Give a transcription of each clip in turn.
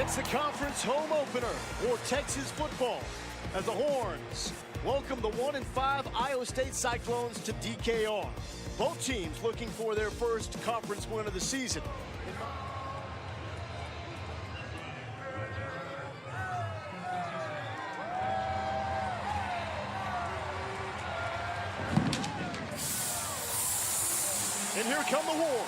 It's the conference home opener for Texas football as the Horns welcome the 1-5 Iowa State Cyclones to DKR. Both teams looking for their first conference win of the season. And here come the Horns.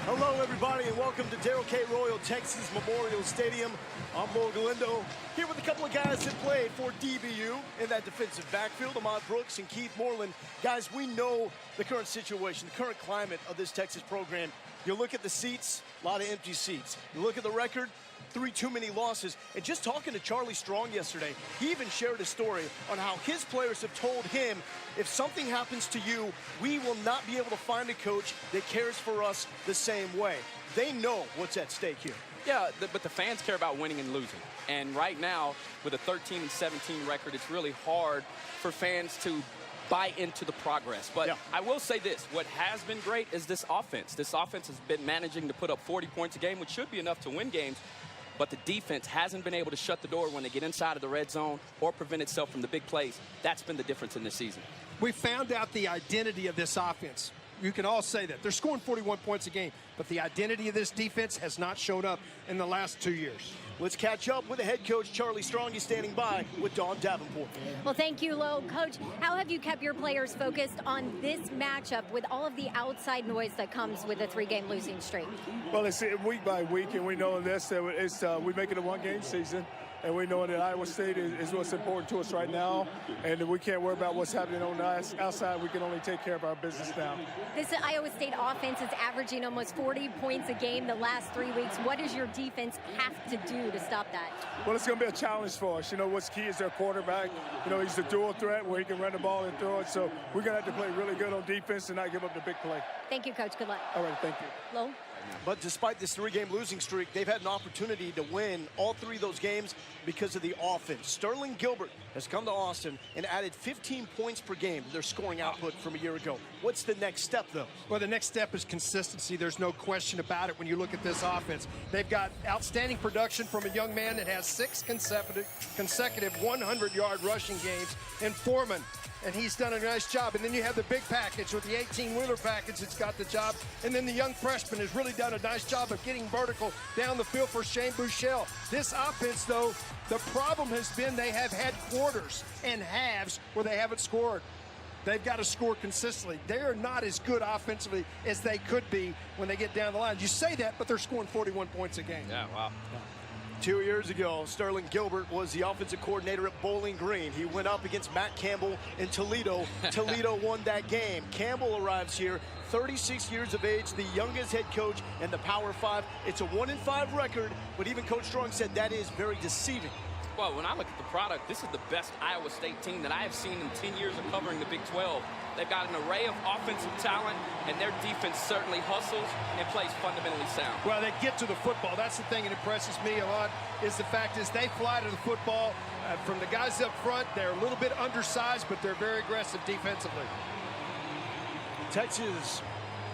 Hello, everybody, and welcome to Darrell K. Royal Texas Memorial Stadium. I'm Mo Galindo, here with a couple of guys that played for DBU in that defensive backfield, Ahmad Brooks and Keith Moreland. Guys, we know the current situation, the current climate of this Texas program. You look at the seats, a lot of empty seats. You look at the record, 3 too many losses. And just talking to Charlie Strong yesterday, he even shared a story on how his players have told him, if something happens to you, we will not be able to find a coach that cares for us the same way. They know what's at stake here. Yeah, but the fans care about winning and losing. And right now, with a 13-17 record, it's really hard for fans to buy into the progress. But yeah, I will say this, what has been great is this offense. This offense has been managing to put up 40 points a game, which should be enough to win games. But the defense hasn't been able to shut the door when they get inside of the red zone or prevent itself from the big plays. That's been the difference in this season. We found out the identity of this offense. You can all say that. They're scoring 41 points a game, but the identity of this defense has not showed up in the last 2 years. Let's catch up with the head coach, Charlie Strong. He's standing by with Dawn Davenport. Well, thank you, Lo. Coach, how have you kept your players focused on this matchup with all of the outside noise that comes with a 3-game losing streak? Well, it's week by week, and we know this, that we make it a one-game season. And we know that Iowa State is what's important to us right now. And we can't worry about what's happening on the outside. We can only take care of our business now. This Iowa State offense is averaging almost 40 points a game the last 3 weeks. What does your defense have to do to stop that? Well, it's going to be a challenge for us. You know, what's key is their quarterback. You know, he's a dual threat where he can run the ball and throw it. So we're going to have to play really good on defense and not give up the big play. Thank you, Coach. Good luck. All right, thank you. Lo? But despite this 3-game losing streak, they've had an opportunity to win all 3 of those games because of the offense. Sterling Gilbert has come to Austin and added 15 points per game to their scoring output from a year ago. What's the next step, though? Well, the next step is consistency. There's no question about it when you look at this offense. They've got outstanding production from a young man that has 6 consecutive 100-yard rushing games in Foreman. And he's done a nice job. And then you have the big package with the 18-wheeler package that's got the job. And then the young freshman has really done a nice job of getting vertical down the field for Shane Buechele. This offense, though, the problem has been they have had quarters and halves where they haven't scored. They've got to score consistently. They are not as good offensively as they could be when they get down the line. You say that, but they're scoring 41 points a game. Yeah, wow. 2 years ago, Sterling Gilbert was the offensive coordinator at Bowling Green. He went up against Matt Campbell in Toledo. Toledo won that game. Campbell arrives here, 36 years of age, the youngest head coach in the Power 5. It's a 1-5 record, but even Coach Strong said that is very deceiving. Well, when I look at the product, this is the best Iowa State team that I have seen in 10 years of covering the Big 12. They've got an array of offensive talent, and their defense certainly hustles and plays fundamentally sound. Well, they get to the football. That's the thing that impresses me a lot, is the fact is they fly to the football. From the guys up front, they're a little bit undersized, but they're very aggressive defensively. Texas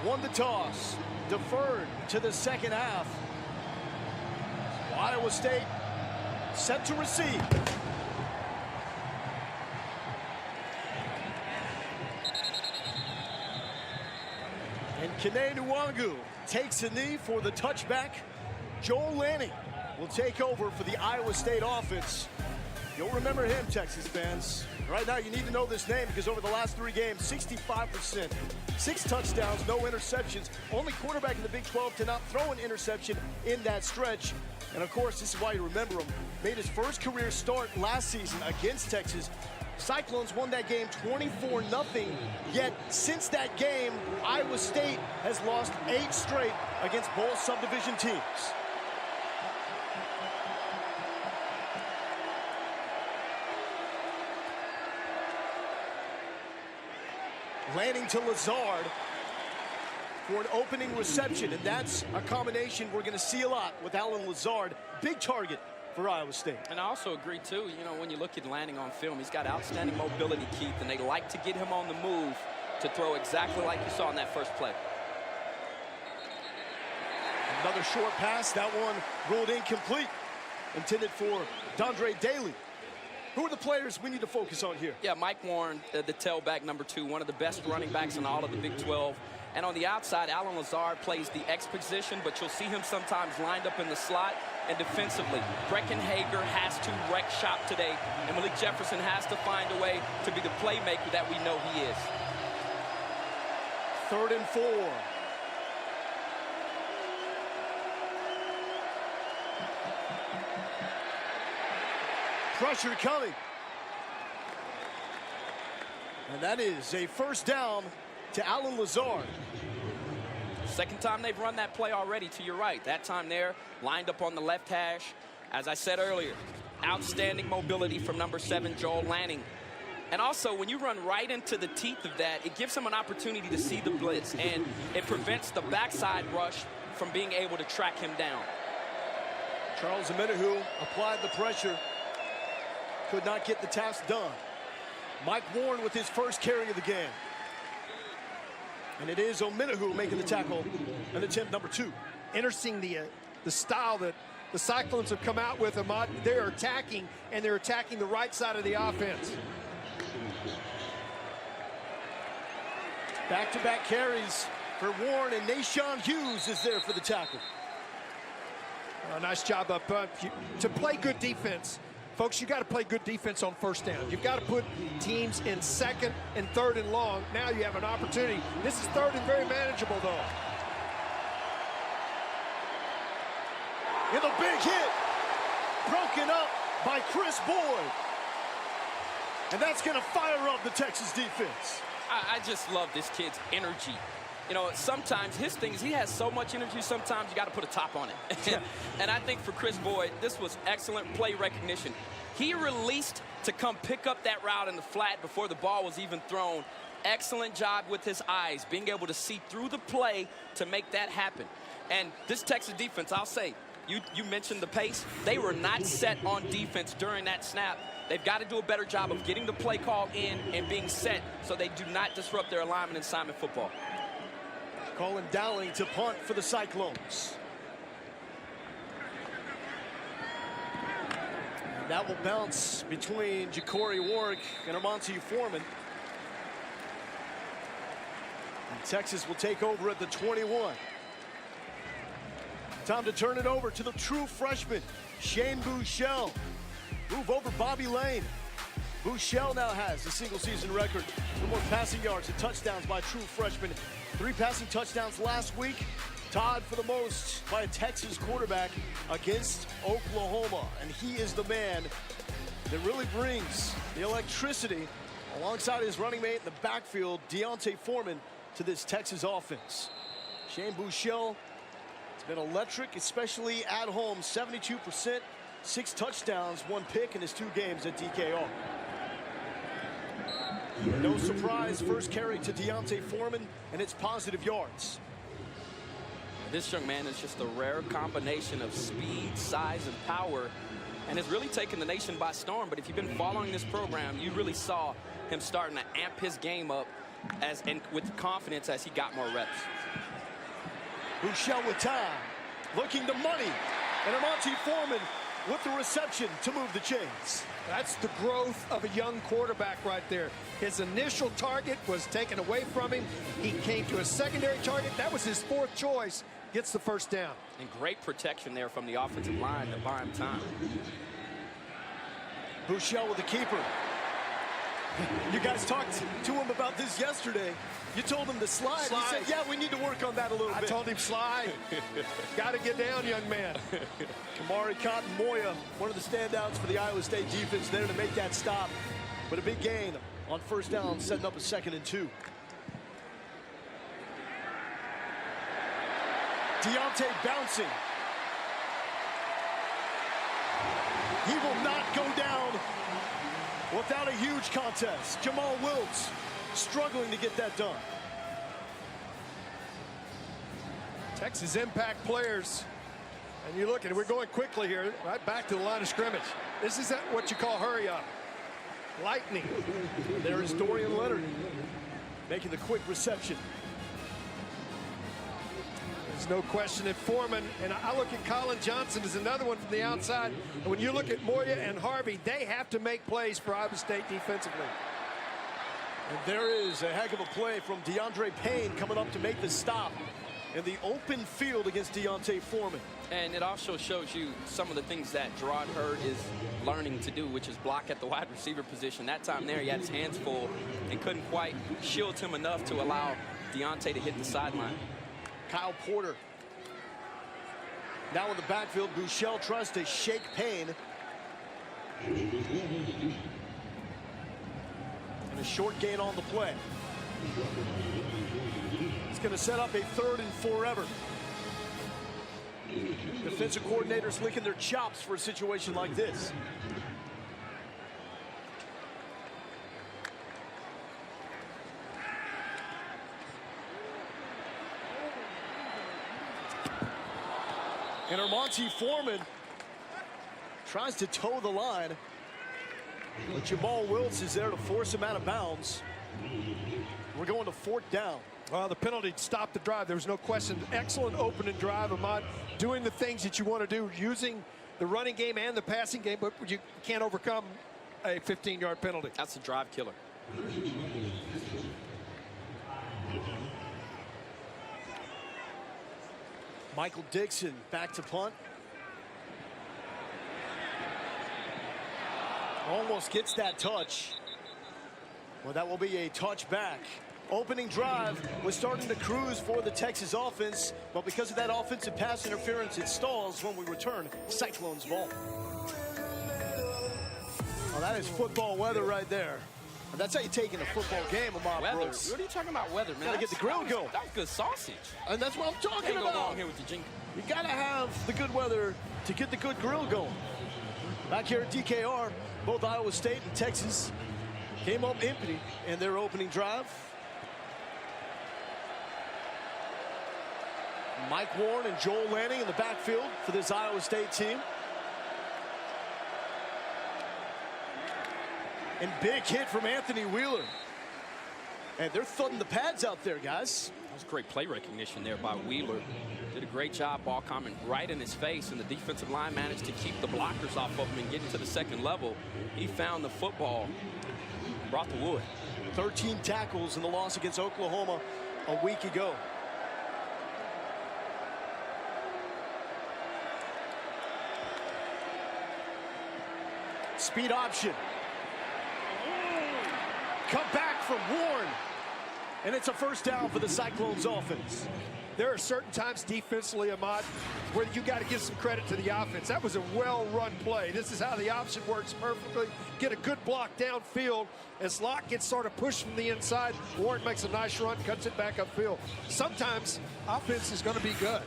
won the toss, deferred to the second half. Iowa State set to receive. And Kene Nwangu takes a knee for the touchback. Joel Lanning will take over for the Iowa State offense. You'll remember him, Texas fans. Right now, you need to know this name because over the last 3 games, 65%, 6 touchdowns, no interceptions. Only quarterback in the Big 12 to not throw an interception in that stretch. And of course, this is why you remember him. Made his first career start last season against Texas. Cyclones won that game 24-0. Yet since that game, Iowa State has lost 8 straight against both subdivision teams. Landing to Lazard. for an opening reception, and that's a combination we're going to see a lot with Allen Lazard. Big target for Iowa State. And I also agree, too, you know, when you look at landing on film, he's got outstanding mobility, Keith, and they like to get him on the move to throw exactly like you saw in that first play. Another short pass, that one ruled incomplete, intended for Dondre Daly. Who are the players we need to focus on here? Yeah, Mike Warren, the tailback number 2, one of the best running backs in all of the Big 12. And on the outside, Allen Lazard plays the X position, but you'll see him sometimes lined up in the slot. And defensively, Brecken Hager has to wreck shop today, and Malik Jefferson has to find a way to be the playmaker that we know he is. 3rd and 4. Pressure coming. And that is a first down to Allen Lazard. Second time they've run that play already to your right. That time there, lined up on the left hash. As I said earlier, outstanding mobility from number 7, Joel Lanning. And also, when you run right into the teeth of that, it gives him an opportunity to see the blitz, and it prevents the backside rush from being able to track him down. Charles Omenihu applied the pressure. Could not get the task done. Mike Warren with his first carry of the game. And it is Omenihu making the tackle and attempt number 2. Interesting the style that the Cyclones have come out with, Ahmad. They're attacking, and they're attacking the right side of the offense. Back-to-back carries for Warren, and Nashawn Hughes is there for the tackle. Nice job up front. To play good defense, folks, you got to play good defense on first down. You've got to put teams in 2nd and 3rd and long. Now you have an opportunity. This is 3rd and very manageable, though. In a big hit, broken up by Chris Boyd. And that's going to fire up the Texas defense. I just love this kid's energy. You know, sometimes his thing is he has so much energy, sometimes you got to put a top on it. And I think for Chris Boyd, this was excellent play recognition. He released to come pick up that route in the flat before the ball was even thrown. Excellent job with his eyes, being able to see through the play to make that happen. And this Texas defense, I'll say, you mentioned the pace. They were not set on defense during that snap. They've got to do a better job of getting the play call in and being set so they do not disrupt their alignment in assignment football. Colin Dowling to punt for the Cyclones. And that will bounce between Ja'Cory Warwick and Armonte Foreman. And Texas will take over at the 21. Time to turn it over to the true freshman, Shane Buechele. Move over Bobby Lane. Buechele now has a single season record for more passing yards and touchdowns by true freshmen. 3 passing touchdowns last week, tied for the most by a Texas quarterback against Oklahoma. And he is the man that really brings the electricity alongside his running mate in the backfield, D'Onta Foreman, to this Texas offense. Shane Buechele has been electric, especially at home, 72%, 6 touchdowns, 1 pick in his 2 games at DKR. No surprise, first carry to D'Onta Foreman, and it's positive yards. This young man is just a rare combination of speed, size, and power, and has really taken the nation by storm. But if you've been following this program, you really saw him starting to amp his game up and with confidence as he got more reps. Buechele with time, looking to money, and Armonte Foreman with the reception to move the chains. That's the growth of a young quarterback right there. His initial target was taken away from him. He came to a secondary target. That was his 4th choice. Gets the first down. And great protection there from the offensive line to buy him time. Buechele with the keeper. You guys talked to him about this yesterday. You told him to slide. He said, yeah, we need to work on that a little bit. I told him slide. Got to get down, young man. Kamari Cotton Moya, one of the standouts for the Iowa State defense there to make that stop. But a big gain on first down, setting up a 2nd and 2. D'Onta bouncing. He will not go down without a huge contest. Jamal Wiltz struggling to get that done. Texas impact players. And you look at it, we're going quickly here, right back to the line of scrimmage. This is what you call hurry up. Lightning. There is Dorian Leonard making the quick reception. There's no question that Foreman, and I look at Colin Johnson as another one from the outside. And when you look at Moya and Harvey, they have to make plays for Iowa State defensively. And there is a heck of a play from DeAndre Payne coming up to make the stop in the open field against Deontay Foreman. And it also shows you some of the things that Gerard Hurd is learning to do, which is block at the wide receiver position. That time there, he had his hands full and couldn't quite shield him enough to allow Deontay to hit the sideline. Kyle Porter. Now in the backfield, Buechele tries to shake Payne. And a short gain on the play. It's going to set up a 3rd and forever. Defensive coordinators licking their chops for a situation like this. And Armonte Foreman tries to toe the line, but Jamal Wiltz is there to force him out of bounds. We're going to 4th down. Well, the penalty stopped the drive. There was no question. Excellent opening drive. Ahmad doing the things that you want to do, using the running game and the passing game, but you can't overcome a 15-yard penalty. That's a drive killer. Michael Dixon back to punt. Almost gets that touch. Well, that will be a touchback. Opening drive was starting to cruise for the Texas offense, but because of that offensive pass interference, it stalls when we return. Cyclones ball. Oh, that is football weather right there. And that's how you take in a football game, Ahmad Weather? Brooks. What are you talking about weather, man? Gotta get the grill going. That was good sausage. And that's what I'm talking Can't go about. wrong here with the jingle. You gotta have the good weather to get the good grill going. Back here at DKR, both Iowa State and Texas came up empty in their opening drive. Mike Warren and Joel Lanning in the backfield for this Iowa State team. And big hit from Anthony Wheeler. And they're thudding the pads out there, guys. That was great play recognition there by Wheeler. Did a great job, ball coming right in his face, and the defensive line managed to keep the blockers off of him and get to the second level. He found the football, brought the wood. 13 tackles in the loss against Oklahoma a week ago. Speed option. Come back from Warren. And it's a 1st down for the Cyclones offense. There are certain times defensively, Ahmad, where you got to give some credit to the offense. That was a well-run play. This is how the option works perfectly. Get a good block downfield. As Locke gets sort of pushed from the inside, Warren makes a nice run, cuts it back upfield. Sometimes offense is going to be good.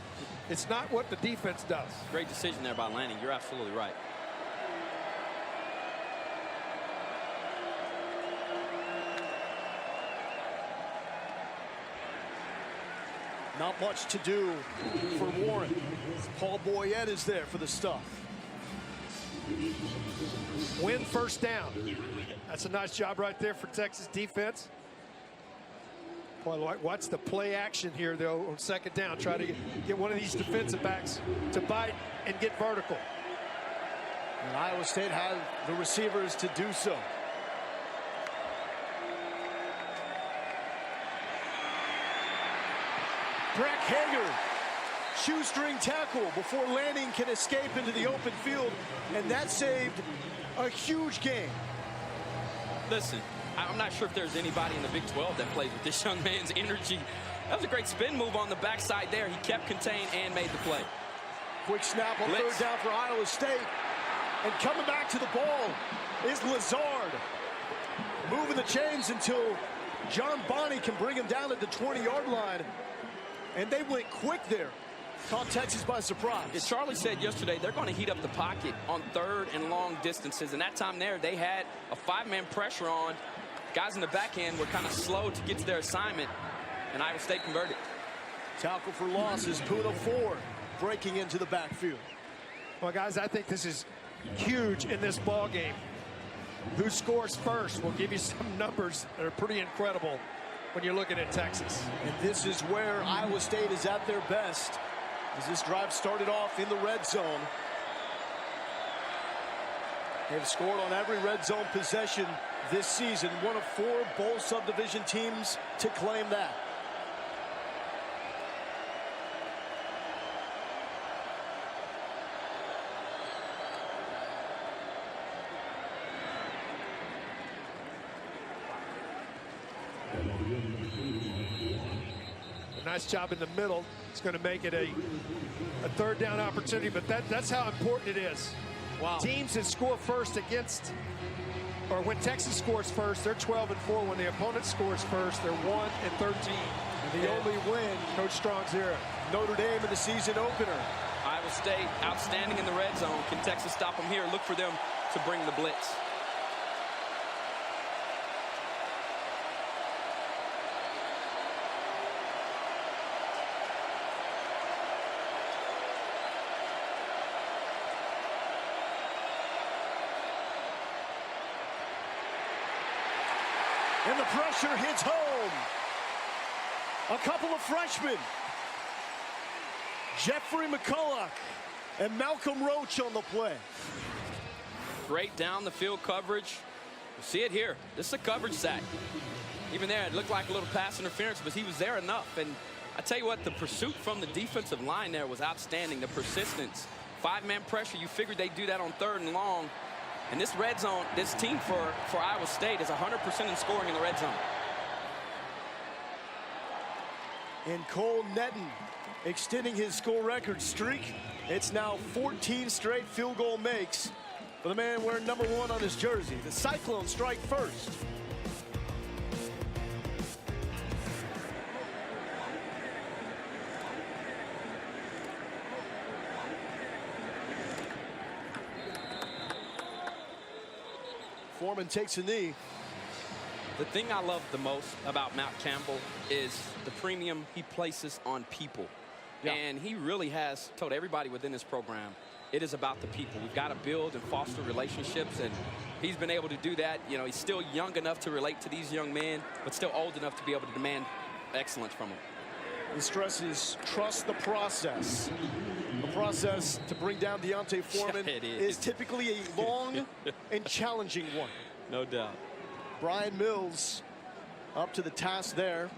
It's not what the defense does. Great decision there by Lanning. You're absolutely right. Not much to do for Warren. Paul Boyette is there for the stuff. Win 1st down. That's a nice job right there for Texas defense. Boy, watch the play action here, though, on 2nd down. Try to get one of these defensive backs to bite and get vertical. And Iowa State had the receivers to do so. Breck Hager, shoestring tackle before Lanning can escape into the open field, and that saved a huge game. Listen, I'm not sure if there's anybody in the Big 12 that plays with this young man's energy. That was a great spin move on the backside there. He kept contained and made the play. Quick snap on 3rd down for Iowa State. And coming back to the ball is Lazard. Moving the chains until John Bonney can bring him down at the 20-yard line. And they went quick there. Caught Texas by surprise. As Charlie said yesterday, they're going to heat up the pocket on 3rd and long distances. And that time there, they had a 5-man pressure on. Guys in the back end were kind of slow to get to their assignment. And Iowa State converted. Tackle for loss is Puna Ford breaking into the backfield. Well, guys, I think this is huge in this ball game. Who scores first will give you some numbers that are pretty incredible when you're looking at Texas. And this is where Iowa State is at their best, as this drive started off in the red zone. They've scored on every red zone possession this season. One of 4 bowl subdivision teams to claim that. A nice job in the middle. It's going to make it a third down opportunity, but that's how important it is. Wow. Teams that score first against, or when Texas scores first, they're 12-4. When the opponent scores first, they're 1-13. And the only win, Coach Strong's era. Notre Dame in the season opener. Iowa State outstanding in the red zone. Can Texas stop them here? Look for them to bring the blitz. And the pressure hits home. A couple of freshmen. Jeffrey McCulloch and Malcolm Roach on the play. Great down the field coverage. You see it here. This is a coverage sack. Even there, it looked like a little pass interference, but he was there enough. And I tell you what, the pursuit from the defensive line there was outstanding. The persistence. 5-man pressure, you figured they'd do that on 3rd and long. And this red zone, this team for Iowa State is 100% in scoring in the red zone. And Cole Netton extending his school record streak. It's now 14 straight field goal makes for the man wearing number 1 on his jersey. The Cyclones strike first. Foreman takes a knee. The thing I love the most about Matt Campbell is the premium he places on people. Yeah. And he really has told everybody within this program, it is about the people. We've got to build and foster relationships, and he's been able to do that. You know, he's still young enough to relate to these young men, but still old enough to be able to demand excellence from them. He stresses trust the process. The process to bring down Deontay Foreman is typically a long and challenging one. No doubt. Brian Mills up to the task there,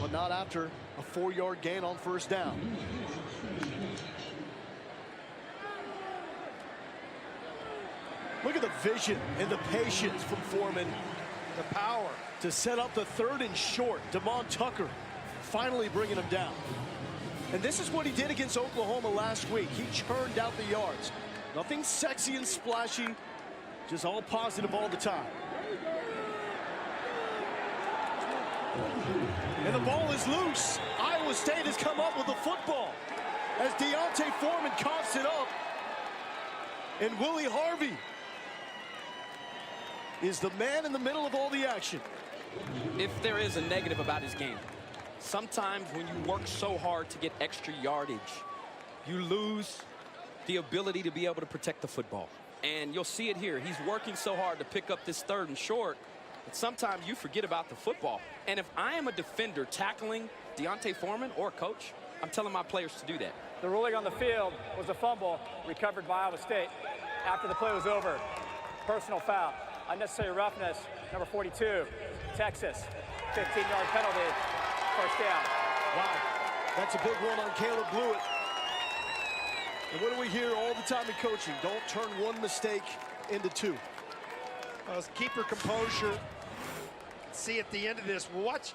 but not after a 4-yard gain on 1st down. Look at the vision and the patience from Foreman. The power to set up the 3rd and short. Damon Tucker finally bringing him down. And this is what he did against Oklahoma last week. He churned out the yards. Nothing sexy and splashy, just all positive all the time. And the ball is loose. Iowa State has come up with the football as Deontay Foreman coughs it up. And Willie Harvey is the man in the middle of all the action. If there is a negative about his game, sometimes when you work so hard to get extra yardage, you lose the ability to be able to protect the football. And you'll see it here. He's working so hard to pick up this 3rd and short that sometimes you forget about the football. And if I am a defender tackling Deontay Foreman or a coach, I'm telling my players to do that. The ruling on the field was a fumble recovered by Iowa State after the play was over. Personal foul. Unnecessary roughness, number 42, Texas. 15-yard penalty, 1st down. Wow, that's a big one on Caleb Blewett. And what do we hear all the time in coaching? Don't turn one mistake into 2. Keep your composure. See at the end of this. Watch.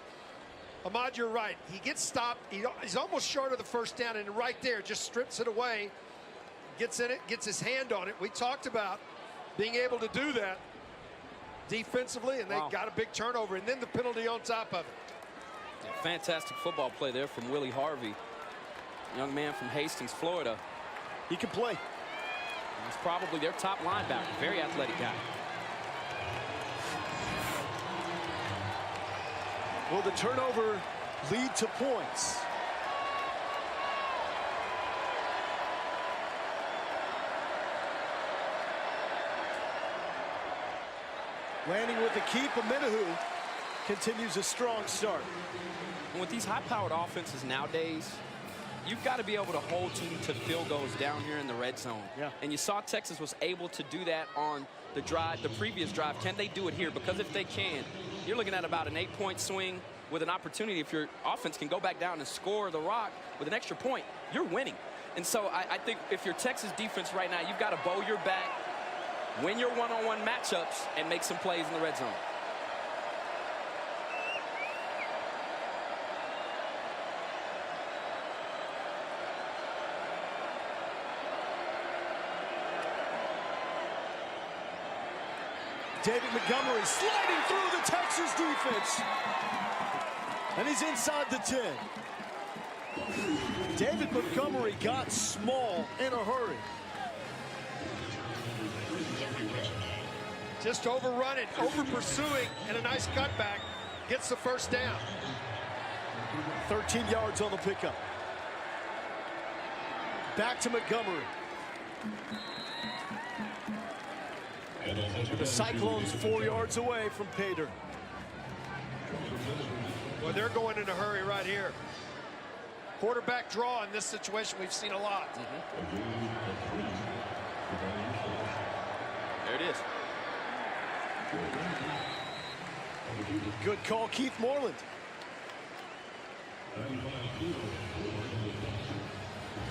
Ahmad, you're right. He gets stopped. He's almost short of the 1st down, and right there just strips it away. Gets in it, gets his hand on it. We talked about being able to do that defensively, and they got a big turnover, and then the penalty on top of it. Yeah, fantastic football play there from Willie Harvey, young man from Hastings, Florida. He can play. He's probably their top linebacker, very athletic guy. Will the turnover lead to points? Landing with the keep, Ballyhooed continues a strong start. With these high-powered offenses nowadays, you've got to be able to hold teams to field goals down here in the red zone. Yeah. And you saw Texas was able to do that on the drive, the previous drive. Can they do it here? Because if they can, you're looking at about an 8-point swing with an opportunity. If your offense can go back down and score the rock with an extra point, you're winning. And so I think if you're Texas defense right now, you've got to bow your back, win your one-on-one matchups, and make some plays in the red zone. David Montgomery sliding through the Texas defense. And he's inside the 10. David Montgomery got small in a hurry. Just overrunning, over pursuing, and a nice cutback. Gets the first down. 13 yards on the pickup. Back to Montgomery. The Cyclones 4 yards away from pay dirt. Well, they're going in a hurry right here. Quarterback draw in this situation, we've seen a lot. There it is. Good call, Keith Moreland.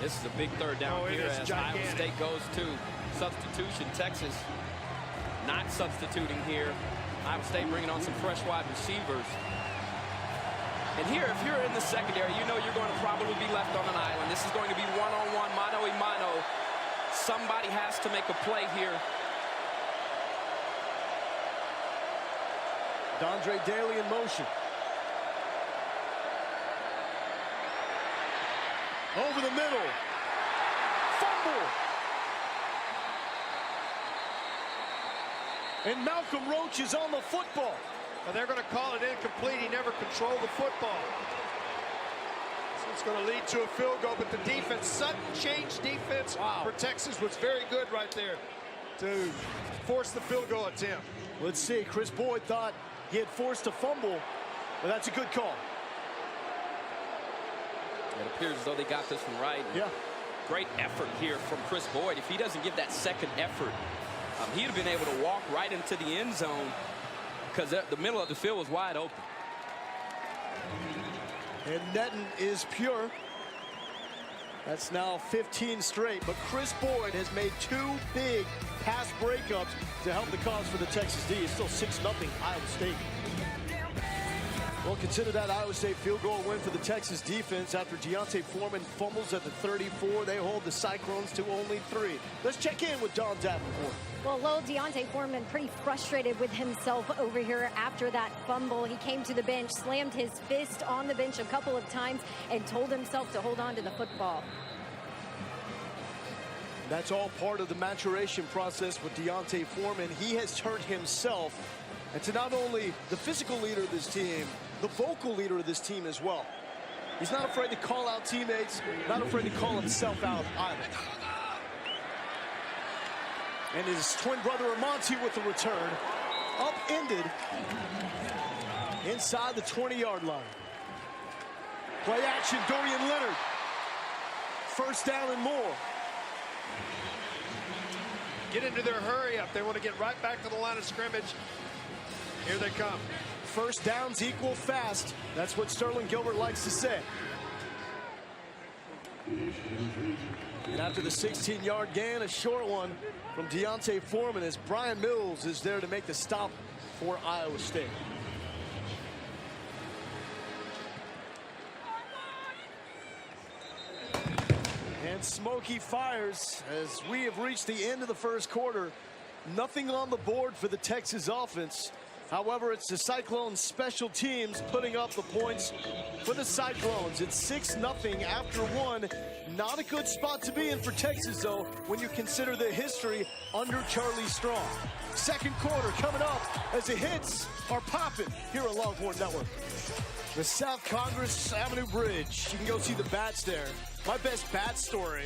This is a big third down here as gigantic. Iowa State goes to substitution. Texas not substituting here. Iowa State bringing on some fresh wide receivers. And here, if you're in the secondary, you know you're going to probably be left on an island. This is going to be one-on-one, mano-a-mano. Somebody has to make a play here. Dondre Daly in motion. Over the middle. Fumble. And Malcolm Roach is on the football. Well, they're going to call it incomplete. He never controlled the football. So it's going to lead to a field goal, but the defense, sudden change defense for Texas was very good right there to force the field goal attempt. Let's see, Chris Boyd thought he had forced a fumble, but that's a good call. It appears as though they got this one right. Yeah. Great effort here from Chris Boyd. If he doesn't give that second effort, he'd have been able to walk right into the end zone because the middle of the field was wide open. And netting is pure. That's now 15 straight, but Chris Boyd has made 2 big pass breakups to help the cause for the Texas D. It's still 6-0 Iowa State. Well, consider that Iowa State field goal win for the Texas defense after Deontay Foreman fumbles at the 34. They hold the Cyclones to only 3. Let's check in with Don Davenport. Well, little Deontay Foreman pretty frustrated with himself over here after that fumble. He came to the bench, slammed his fist on the bench a couple of times, and told himself to hold on to the football. That's all part of the maturation process with Deontay Foreman. He has turned himself into not only the physical leader of this team, the vocal leader of this team as well. He's not afraid to call out teammates, not afraid to call himself out either. And his twin brother Amonte with the return, upended inside the 20-yard line. Play action, Dorian Leonard. First down and more. Get into their hurry up. They want to get right back to the line of scrimmage. Here they come. First downs equal fast. That's what Sterling Gilbert likes to say. And after the 16-yard gain, a short one from Deontay Foreman as Brian Mills is there to make the stop for Iowa State. And Smokey fires as we have reached the end of the first quarter. Nothing on the board for the Texas offense. However, it's the Cyclones special teams putting up the points for the Cyclones. It's 6-0 after 1. Not a good spot to be in for Texas, though, when you consider the history under Charlie Strong. Second quarter coming up as the hits are popping here on Longhorn Network. The South Congress Avenue Bridge. You can go see the bats there. My best bat story.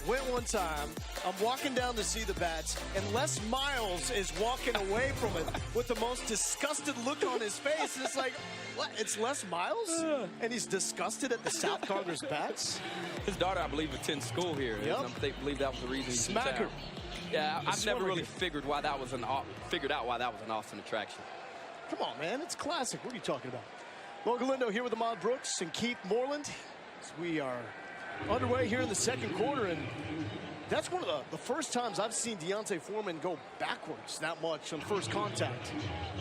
Went one time. I'm walking down to see the bats, and Les Miles is walking away from it with the most disgusted look on his face. And it's like, what? It's Les Miles? And he's disgusted at the South Congress bats? His daughter, I believe, attends school here. Yep. And I believe that was the reason he's in town. Smacker. Yeah, I've never really figured out why that was an Austin attraction. Come on, man. It's classic. What are you talking about? Well, Galindo here with Ahmad Brooks and Keith Moreland. As we are underway here in the second quarter, and that's one of the first times I've seen D'Onta Foreman go backwards that much on first contact,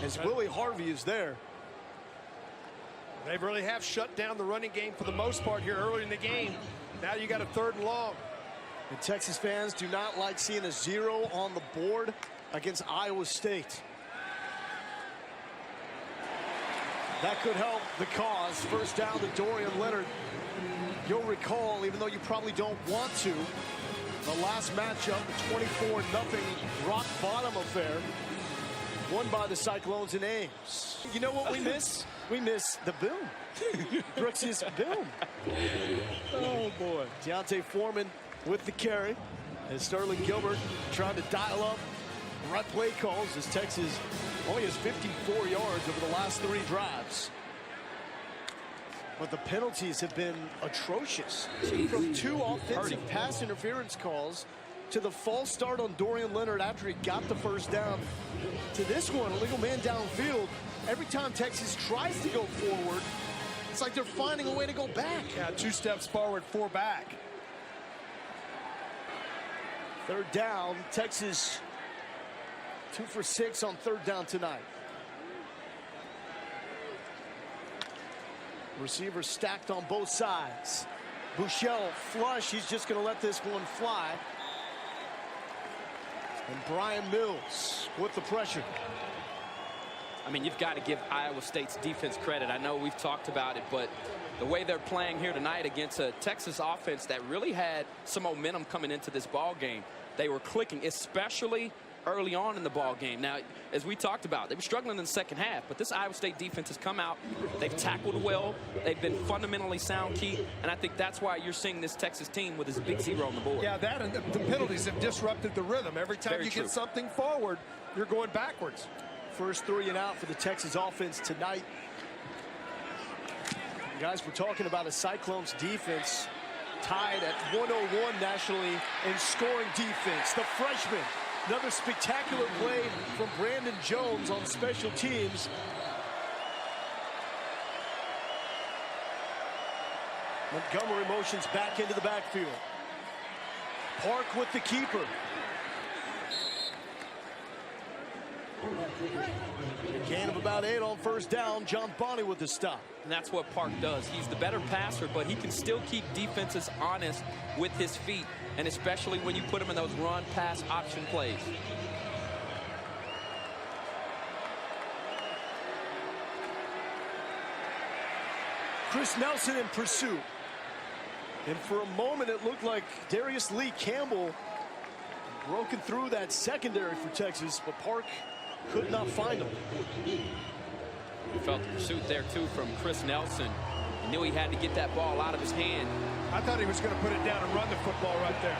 as Willie Harvey is there. They really have shut down the running game for the most part here early in the game. Now you got a 3rd and long. And Texas fans do not like seeing a 0 on the board against Iowa State. That could help the cause. First down to Dorian Leonard. You'll recall, even though you probably don't want to, the last matchup, the 24-0 rock bottom affair, won by the Cyclones in Ames. You know what we miss? We miss the boom. Brooks' boom. Oh, boy. D'Onta Foreman with the carry. And Sterling Gilbert trying to dial up right play calls as Texas only has 54 yards over the last 3 drives. But the penalties have been atrocious. From 2 offensive pass interference calls to the false start on Dorian Leonard after he got the first down, to this one, illegal man downfield. Every time Texas tries to go forward, it's like they're finding a way to go back. Yeah, 2 steps forward, 4 back. 3rd down, Texas 2 for 6 on 3rd down tonight. Receivers stacked on both sides. Buechele flush. He's just going to let this one fly. And Brian Mills with the pressure. I mean, you've got to give Iowa State's defense credit. I know we've talked about it, but the way they're playing here tonight against a Texas offense that really had some momentum coming into this ball game, they were clicking, especially early on in the ball game. Now, as we talked about, they were struggling in the second half, but this Iowa State defense has come out. They've tackled well. They've been fundamentally sound, Keith, and I think that's why you're seeing this Texas team with this big 0 on the board. Yeah, that and the penalties have disrupted the rhythm. Every time you get something forward, you're going backwards. First 3 and out for the Texas offense tonight. Guys, we're talking about a Cyclones defense tied at 101 nationally in scoring defense. The freshman. Another spectacular play from Brandon Jones on special teams. Montgomery motions back into the backfield. Park with the keeper. A gain of about 8 on 1st down. John Bonney with the stop. And that's what Park does. He's the better passer, but he can still keep defenses honest with his feet, and especially when you put him in those run-pass option plays. Chris Nelson in pursuit. And for a moment, it looked like Darius Lee Campbell broken through that secondary for Texas, but Park could not find him. We felt the pursuit there, too, from Chris Nelson. He knew he had to get that ball out of his hand. I thought he was going to put it down and run the football right there.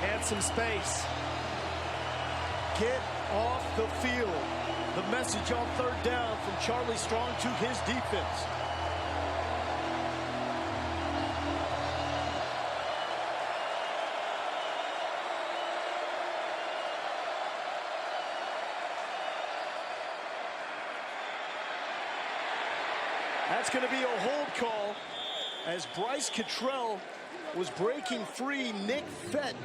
Had some space. Get off the field. The message on 3rd down from Charlie Strong to his defense. That's going to be a hold call as Bryce Cottrell was breaking free. Nick Fett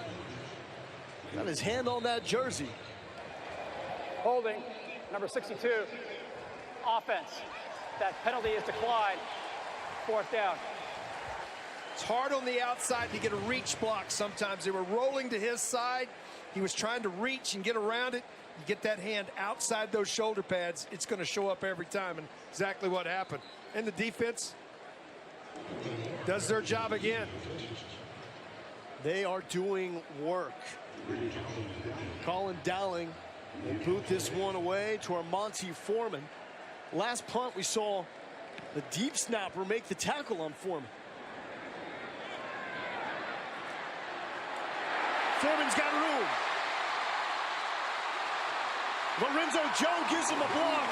got his hand on that jersey. Holding, number 62, offense. That penalty is declined. 4th down. It's hard on the outside to get a reach block sometimes. They were rolling to his side. He was trying to reach and get around it. You get that hand outside those shoulder pads, it's going to show up every time, and exactly what happened. And the defense does their job again. They are doing work. Colin Dowling We'll boot this one away to our Monty Foreman. Last punt, we saw the deep snapper make the tackle on Foreman. Foreman's got room. Lorenzo Joe gives him a block,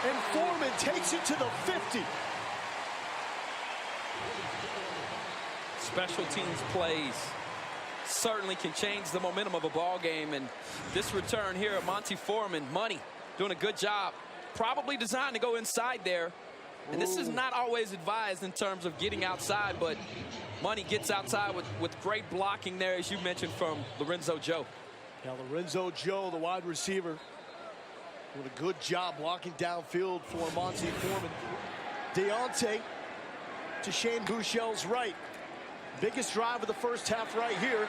and Foreman takes it to the 50. Special teams plays certainly can change the momentum of a ball game, and this return here at Monty Foreman, Money, doing a good job. Probably designed to go inside there, and this is not always advised in terms of getting outside, but Money gets outside with great blocking there, as you mentioned, from Lorenzo Joe. Now Lorenzo Joe, the wide receiver, doing a good job blocking downfield for Monty Foreman. Deontay to Shane Buechele's right. Biggest drive of the first half right here.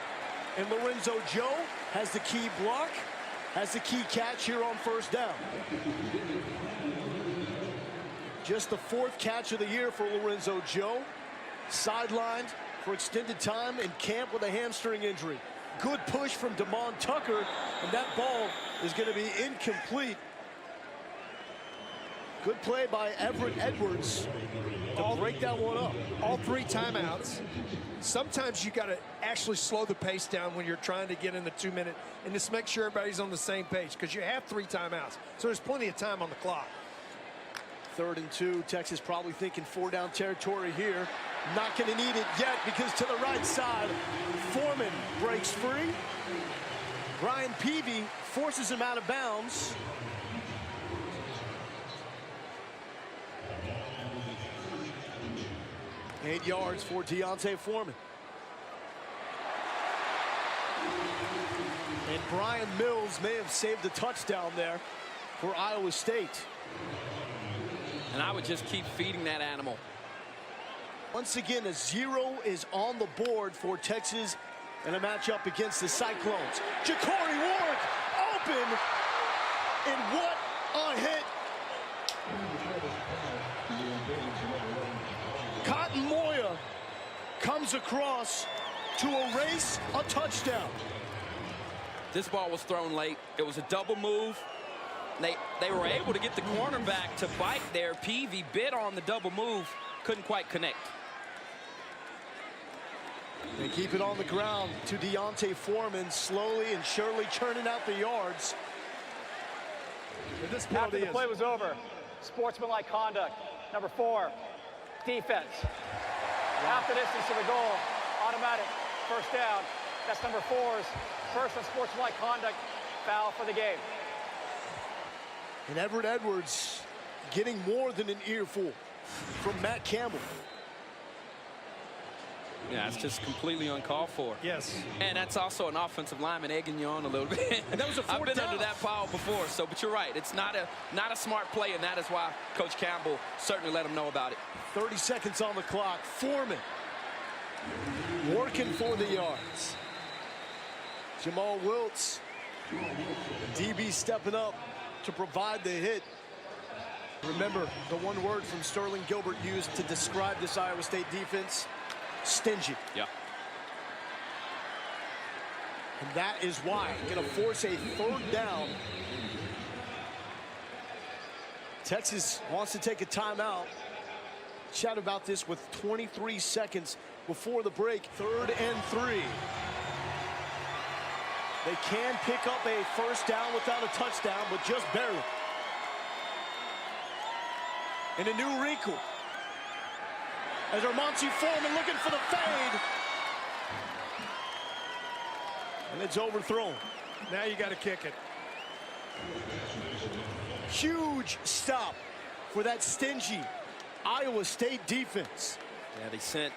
And Lorenzo Joe has the key block, has the key catch here on first down. Just the 4th catch of the year for Lorenzo Joe. Sidelined for extended time in camp with a hamstring injury. Good push from Damon Tucker, and that ball is going to be incomplete. Good play by Everett Edwards to break that one up. All 3 timeouts. Sometimes you got to actually slow the pace down when you're trying to get in the 2-minute and just make sure everybody's on the same page, because you have 3 timeouts. So there's plenty of time on the clock. 3rd and 2. Texas probably thinking 4-down territory here. Not going to need it yet, because to the right side, Foreman breaks free. Brian Peavy forces him out of bounds. Eight yards for Deontay Foreman. And Brian Mills may have saved a touchdown there for Iowa State. And I would just keep feeding that animal. Once again, a 0 is on the board for Texas in a matchup against the Cyclones. Ja'Cory Warwick open, and what a hit. Cotton Moya comes across to erase a touchdown. This ball was thrown late. It was a double move. They were able to get the cornerback to bite there. Peavy bit on the double move, couldn't quite connect. They keep it on the ground to Deontay Foreman, slowly and surely churning out the yards. After the play was over, sportsmanlike conduct. Number 4, defense. Half the distance to the goal, automatic first down. That's number 4's first unsportsmanlike conduct foul for the game. And Everett Edwards getting more than an earful from Matt Campbell. Yeah, it's just completely uncalled for. Yes. And that's also an offensive lineman egging you on a little bit. And that was a 4th down. I've been under that foul before, but you're right. It's not a smart play, and that is why Coach Campbell certainly let him know about it. 30 seconds on the clock. Foreman working for the yards. Jamal Wiltz, DB stepping up to provide the hit. Remember the one word from Sterling Gilbert used to describe this Iowa State defense: stingy. Yeah. And that is why going to force a 3rd down. Texas wants to take a timeout. Chat about this with 23 seconds before the break. 3rd and 3. They can pick up a first down without a touchdown, but just barely. And a new wrinkle as our Monty Foreman looking for the fade. And it's overthrown. Now you got to kick it. Huge stop for that stingy Iowa State defense. Yeah, they sent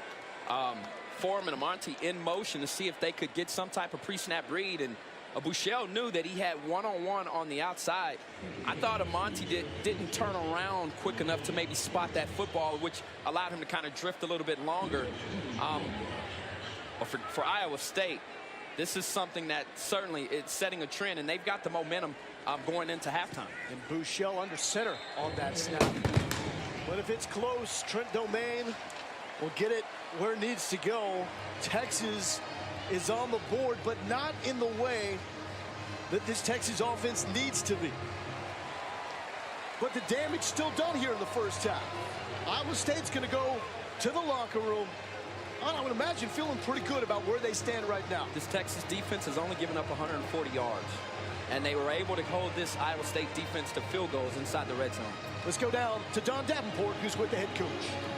Foreman and Monty in motion to see if they could get some type of pre-snap read, and Buechele knew that he had one-on-one on the outside. I thought Monty didn't turn around quick enough to maybe spot that football, which allowed him to kind of drift a little bit longer. But for Iowa State, this is something that certainly is setting a trend, and they've got the momentum going into halftime. And Buechele under center on that snap. But if it's close, Trent Domain will get it where it needs to go. Texas is on the board, but not in the way that this Texas offense needs to be. But the damage still done here in the first half. Iowa State's going to go to the locker room, I would imagine, feeling pretty good about where they stand right now. This Texas defense has only given up 140 yards. And they were able to hold this Iowa State defense to field goals inside the red zone. Let's go down to Don Davenport, who's with the head coach.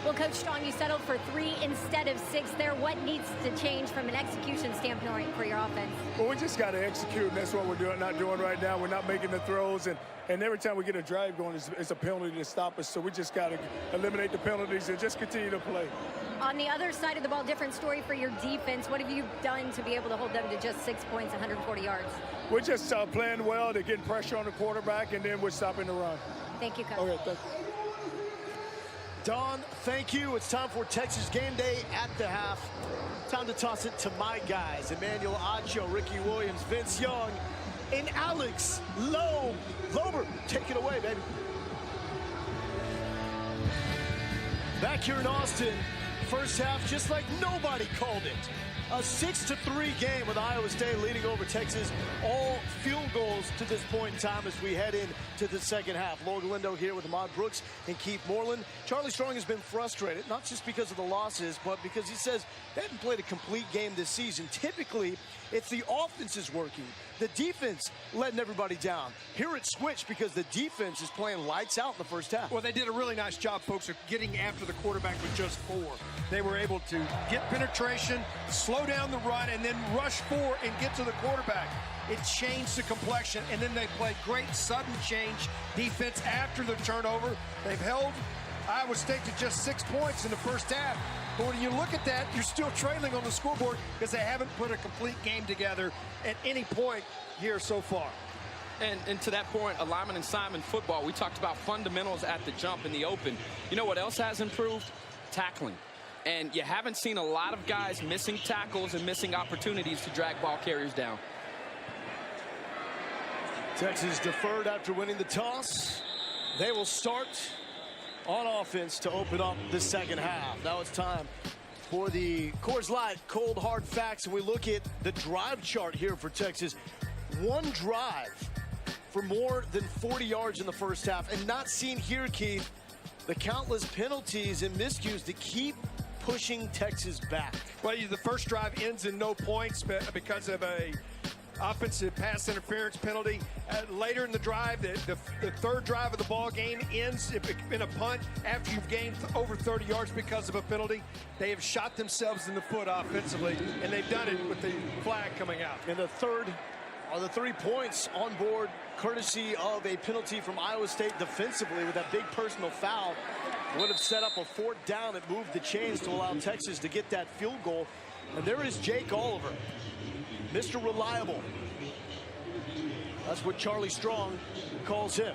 Well, Coach Strong, you settled for 3 instead of 6 there. What needs to change from an execution standpoint for your offense? Well, we just got to execute, and that's what we're not doing right now. We're not making the throws, and every time we get a drive going, it's a penalty to stop us. So we just got to eliminate the penalties and just continue to play. On the other side of the ball, different story for your defense. What have you done to be able to hold them to just 6 points, 140 yards? We're just playing well. They're getting pressure on the quarterback, and then we're stopping the run. Thank you, Coach. Okay, thank you. Don, thank you. It's time for Texas Game Day at the half. Time to toss it to my guys. Emmanuel Acho, Ricky Williams, Vince Young, and Alex Lober. Take it away, baby. Back here in Austin, first half, just like nobody called it. A 6-3 game with Iowa State leading over Texas. All field goals to this point in time as we head into the second half. Laura Galindo here with Ahmad Brooks and Keith Moreland. Charlie Strong has been frustrated, not just because of the losses, but because he says they haven't played a complete game this season. Typically, it's the offense is working. The defense letting everybody down. Here it's switched because the defense is playing lights out in the first half. Well, they did a really nice job, folks, of getting after the quarterback with just 4. They were able to get penetration, slow down the run, and then rush 4 and get to the quarterback. It changed the complexion, and then they played great sudden change defense after the turnover. They've held Iowa State to just 6 points in the first half. But when you look at that, you're still trailing on the scoreboard because they haven't put a complete game together at any point here so far. And to that point, alignment and assignment football, we talked about fundamentals at the jump in the open. You know what else has improved? Tackling. And you haven't seen a lot of guys missing tackles and missing opportunities to drag ball carriers down. Texas deferred after winning the toss. They will start on offense to open up the second half. Now it's time for the Coors Light Cold Hard Facts, and we look at the drive chart here for Texas. One drive for more than 40 yards in the first half, and not seen here, Keith, the countless penalties and miscues to keep pushing Texas back. Well, the first drive ends in no points because of a offensive pass interference penalty. Later in the drive, the third drive of the ball game ends in a punt after you've gained over 30 yards because of a penalty. They have shot themselves in the foot offensively, and they've done it with the flag coming out. And the third are the 3 points on board, courtesy of a penalty from Iowa State defensively with that big personal foul. Would have set up a 4th down. It moved the chains to allow Texas to get that field goal. And there is Jake Oliver, Mr. Reliable. That's what Charlie Strong calls him.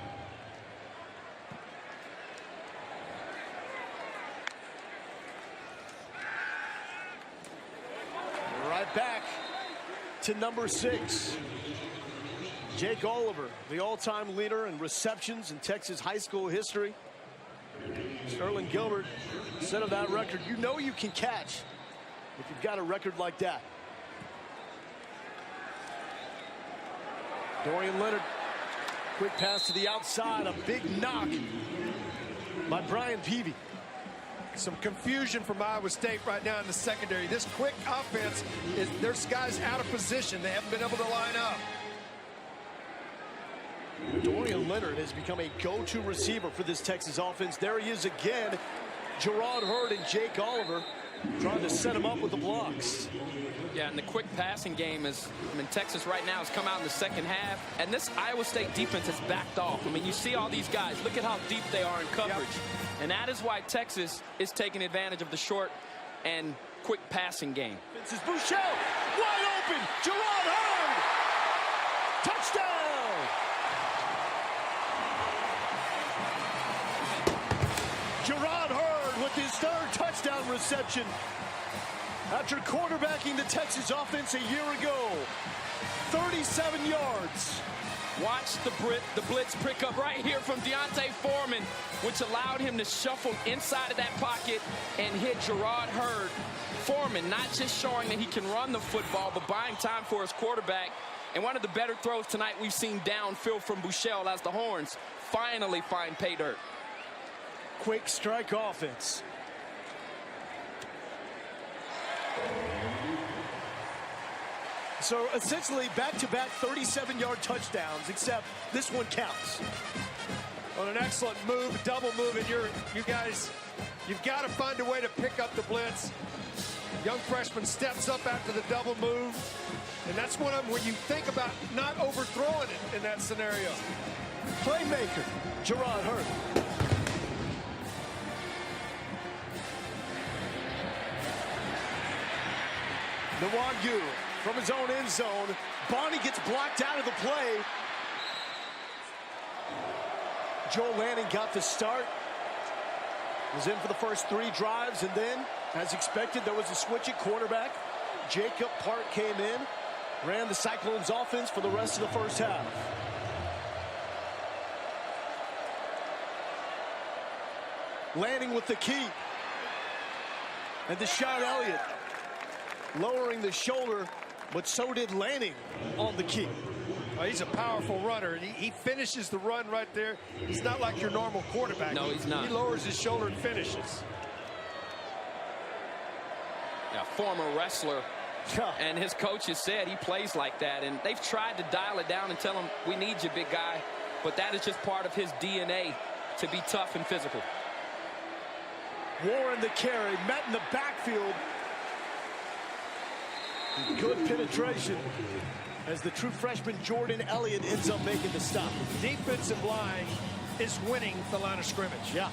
Right back to number 6. Jake Oliver, the all-time leader in receptions in Texas high school history. Sterling Gilbert said of that record, you know you can catch if you've got a record like that. Dorian Leonard, quick pass to the outside, a big knock by Brian Peavy. Some confusion from Iowa State right now in the secondary. This quick offense, there's guys out of position. They haven't been able to line up. Dorian Leonard has become a go-to receiver for this Texas offense. There he is again. Gerard Hurd and Jake Oliver trying to set him up with the blocks. Yeah, and the quick passing game is, Texas right now has come out in the second half, and this Iowa State defense has backed off. You see all these guys. Look at how deep they are in coverage. Yep. And that is why Texas is taking advantage of the short and quick passing game. This is Buechele, wide open. Gerard Hurd, touchdown. Gerard Hurd with his 3rd touchdown reception after quarterbacking the Texas offense a year ago. 37 yards. Watch the blitz pick up right here from Deontay Foreman, which allowed him to shuffle inside of that pocket and hit Gerard Hurd. Foreman not just showing that he can run the football, but buying time for his quarterback And one of the better throws tonight we've seen downfield from Buechele as the Horns finally find pay dirt. Quick strike offense. So essentially back-to-back 37-yard touchdowns, except this one counts. On an excellent move, double move, and you guys, you've got to find a way to pick up the blitz. Young freshman steps up after the double move, and that's one of them where you think about not overthrowing it in that scenario. Playmaker, Gerard Hurt. Nwangu from his own end zone. Bonnie gets blocked out of the play. Joel Lanning got the start. Was in for the first 3 drives, and then, as expected, there was a switch at quarterback. Jacob Park came in, ran the Cyclones offense for the rest of the first half. Lanning with the key. And Deshaun Elliott lowering the shoulder, but so did Lanning on the key. Well, he's a powerful runner, and he finishes the run right there. He's not like your normal quarterback. No, he's not. He lowers his shoulder and finishes. Yeah, former wrestler. And his coaches said he plays like that, and they've tried to dial it down and tell him, we need you, big guy. But that is just part of his DNA, to be tough and physical. Warren the carry, met in the backfield. Good penetration as the true freshman Jordan Elliott ends up making the stop. Defensive line is winning the line of scrimmage. Yeah.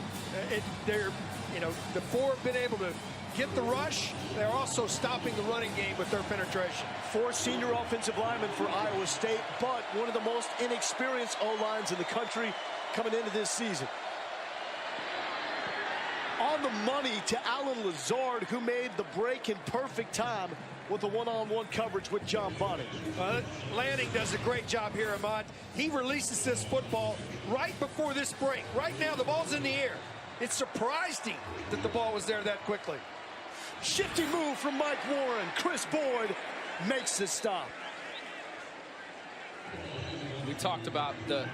The 4 have been able to get the rush. They're also stopping the running game with their penetration. 4 senior offensive linemen for Iowa State, but one of the most inexperienced O-lines in the country coming into this season. On the money to Alan Lazard, who made the break in perfect time with the one-on-one coverage with John Bonnie. Lanning does a great job here, Ahmad. He releases this football right before this break. Right now, the ball's in the air. It surprised him that the ball was there that quickly. Shifty move from Mike Warren. Chris Boyd makes the stop. We talked about the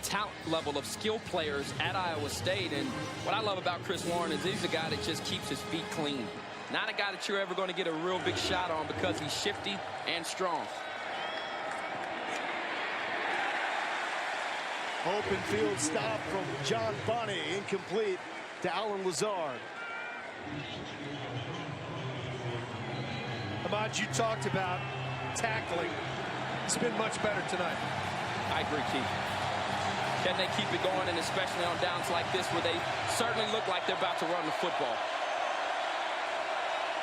talent level of skill players at Iowa State, and what I love about Chris Warren is he's a guy that just keeps his feet clean. Not a guy that you're ever going to get a real big shot on because he's shifty and strong. Open field stop from John Bonnie, incomplete to Alan Lazard. Ahmad, you talked about tackling. It's been much better tonight. I agree, Keith. Can they keep it going, and especially on downs like this where they certainly look like they're about to run the football?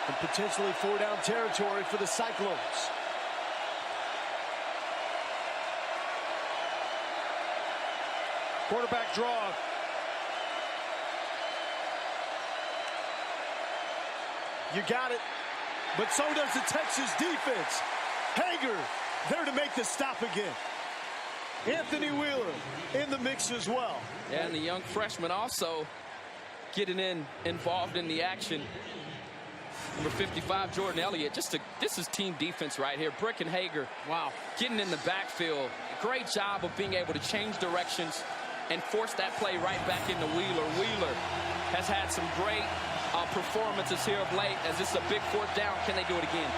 And potentially 4-down territory for the Cyclones. Quarterback draw. You got it. But so does the Texas defense. Hager there to make the stop again. Anthony Wheeler in the mix as well. Yeah, and the young freshman also getting involved in the action. Number 55, Jordan Elliott. This is team defense right here. Brick and Hager, wow, getting in the backfield. Great job of being able to change directions and force that play right back into Wheeler. Wheeler has had some great performances here of late, as this is a big 4th down. Can they do it again?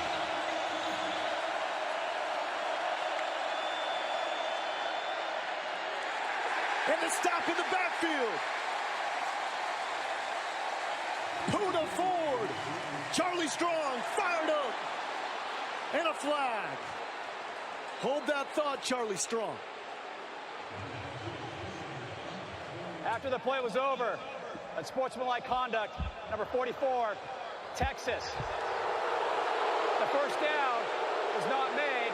And the stop in the backfield. Puna Ford. Charlie Strong fired up. And a flag. Hold that thought, Charlie Strong. After the play was over, unsportsmanlike conduct, number 44, Texas. The first down was not made.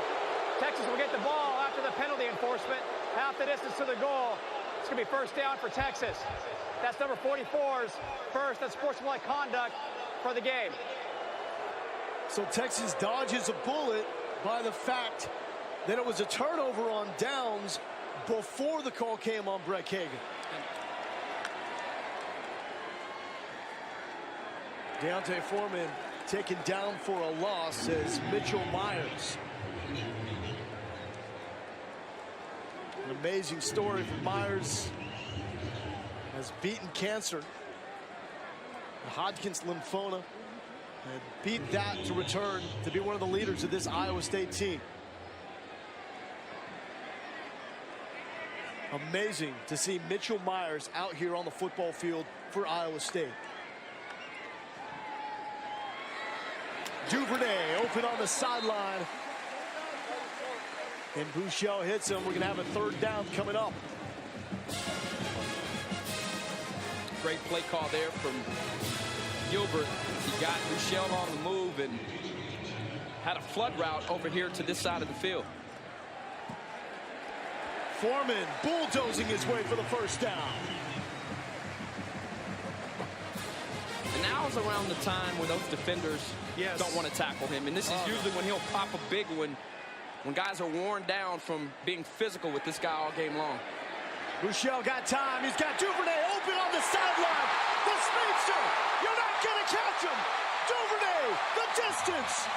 Texas will get the ball after the penalty enforcement, half the distance to the goal. It's going to be first down for Texas. That's number 44's first unsportsmanlike conduct for the game. So Texas dodges a bullet by the fact that it was a turnover on downs before the call came on Breck Hagan. Deontay Foreman taken down for a loss as Mitchell Myers An amazing story for Myers. Has beaten cancer, Hodgkin's lymphoma, and beat that to return to be one of the leaders of this Iowa State team. Amazing to see Mitchell Myers out here on the football field for Iowa State. Duvernay open on the sideline. And Buechele hits him. We're going to have a third down coming up. Great play call there from Gilbert. He got Buechele on the move and had a flood route over here to this side of the field. Foreman bulldozing his way for the first down. And now's around the time when those defenders don't want to tackle him. And this is usually when he'll pop a big one when guys are worn down from being physical with this guy all game long. Buechele got time. He's got Duvernay open on the sideline. The speedster. You're not going to catch him. Duvernay, the distance.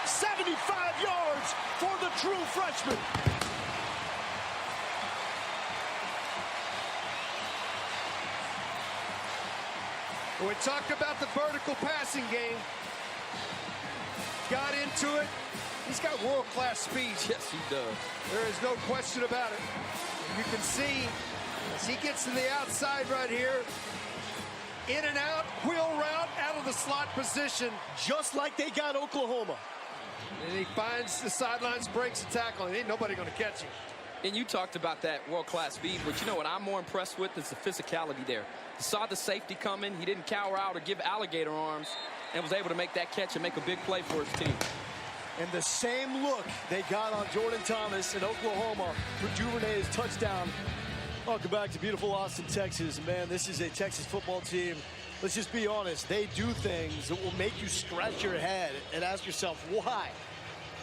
75 yards for the true freshman. We talked about the vertical passing game. Got into it. He's got world-class speed. Yes, he does. There is no question about it. You can see as he gets to the outside right here, in and out, wheel route, out of the slot position. Just like they got Oklahoma. And he finds the sidelines, breaks the tackle, and ain't nobody going to catch him. And you talked about that world-class speed, but you know what I'm more impressed with is the physicality there. He saw the safety coming. He didn't cower out or give alligator arms and was able to make that catch and make a big play for his team. And the same look they got on Jordan Thomas in Oklahoma for Duvernay's touchdown. Welcome back to beautiful Austin, Texas. Man, this is a Texas football team. Let's just be honest. They do things that will make you scratch your head and ask yourself, why?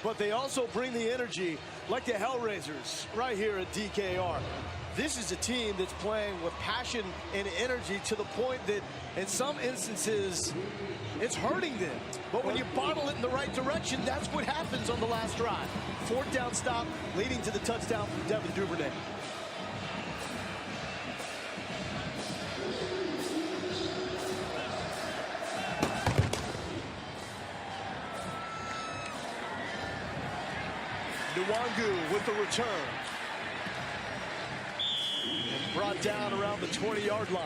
But they also bring the energy like the Hellraisers right here at DKR. This is a team that's playing with passion and energy to the point that in some instances it's hurting them. But when you bottle it in the right direction, that's what happens on the last drive. Fourth down stop leading to the touchdown from Devin Duvernay. Nwangu with the return. And brought down around the 20-yard line.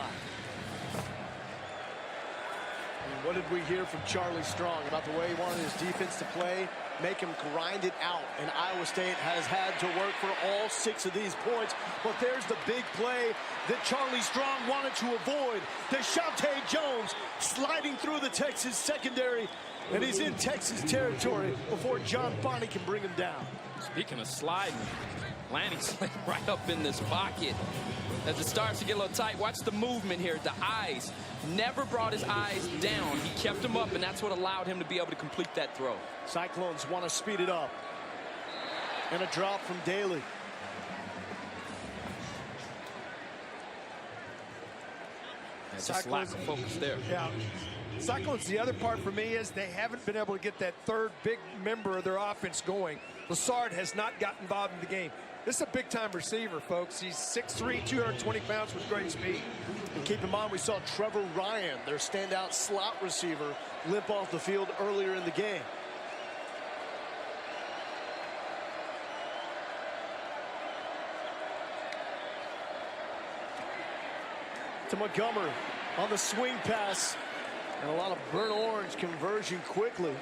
And what did we hear from Charlie Strong about the way he wanted his defense to play? Make him grind it out. And Iowa State has had to work for all 6 of these points. But there's the big play that Charlie Strong wanted to avoid. Deshaunte Jones sliding through the Texas secondary. And he's in Texas territory before John Bonney can bring him down. Speaking of sliding, Lanny slid right up in this pocket. As it starts to get a little tight, watch the movement here. The eyes. Never brought his eyes down. He kept them up, and that's what allowed him to be able to complete that throw. Cyclones want to speed it up. And a drop from Daly. Just lack of focus there. Yeah. Cyclones, the other part for me is they haven't been able to get that third big member of their offense going. Lassard has not gotten involved in the game. This is a big-time receiver, folks. He's 6'3", 220 pounds with great speed. And keep in mind, we saw Trevor Ryan, their standout slot receiver, limp off the field earlier in the game. To Montgomery on the swing pass. And a lot of burnt orange conversion quickly.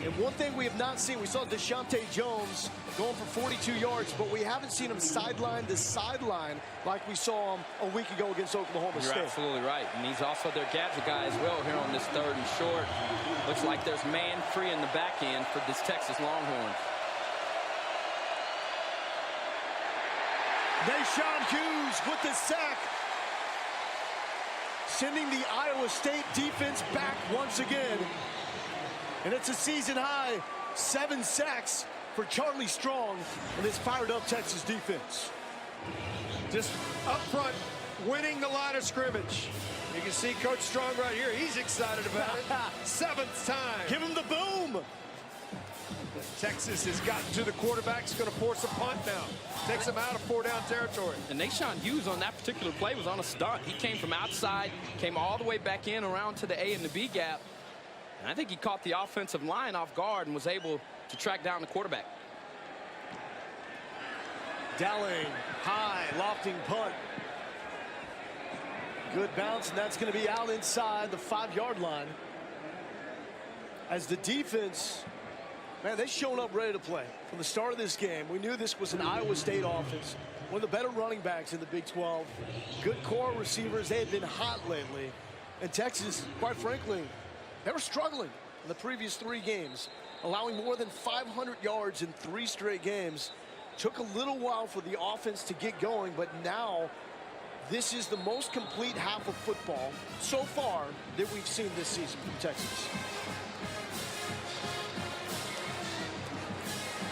And one thing we have not seen, we saw Deshaunte Jones going for 42 yards, but we haven't seen him sideline to sideline like we saw him a week ago against Oklahoma State. You're absolutely right. And he's also their gadget guy as well here on this 3rd and short. Looks like there's man free in the back end for this Texas Longhorns. Deshaun Hughes with the sack. Sending the Iowa State defense back once again. And it's a season high 7 sacks for Charlie Strong and this fired up Texas defense. Just up front, winning the line of scrimmage. You can see Coach Strong right here. He's excited about it. 7th time. Give him the boom. Texas has gotten to the quarterback. He's going to force a punt now. Takes him out of 4-down territory. And Nashawn Hughes on that particular play was on a stunt. He came from outside, came all the way back in around to the A and the B gap. And I think he caught the offensive line off guard and was able to track down the quarterback. Dowling, high, lofting punt. Good bounce, and that's going to be out inside the 5-yard line. As the defense, man, they've shown up ready to play. From the start of this game, we knew this was an Iowa State offense. One of the better running backs in the Big 12. Good core receivers. They had been hot lately. And Texas, quite frankly, they were struggling in the previous 3 games, allowing more than 500 yards in 3 straight games. Took a little while for the offense to get going, but now this is the most complete half of football so far that we've seen this season from Texas.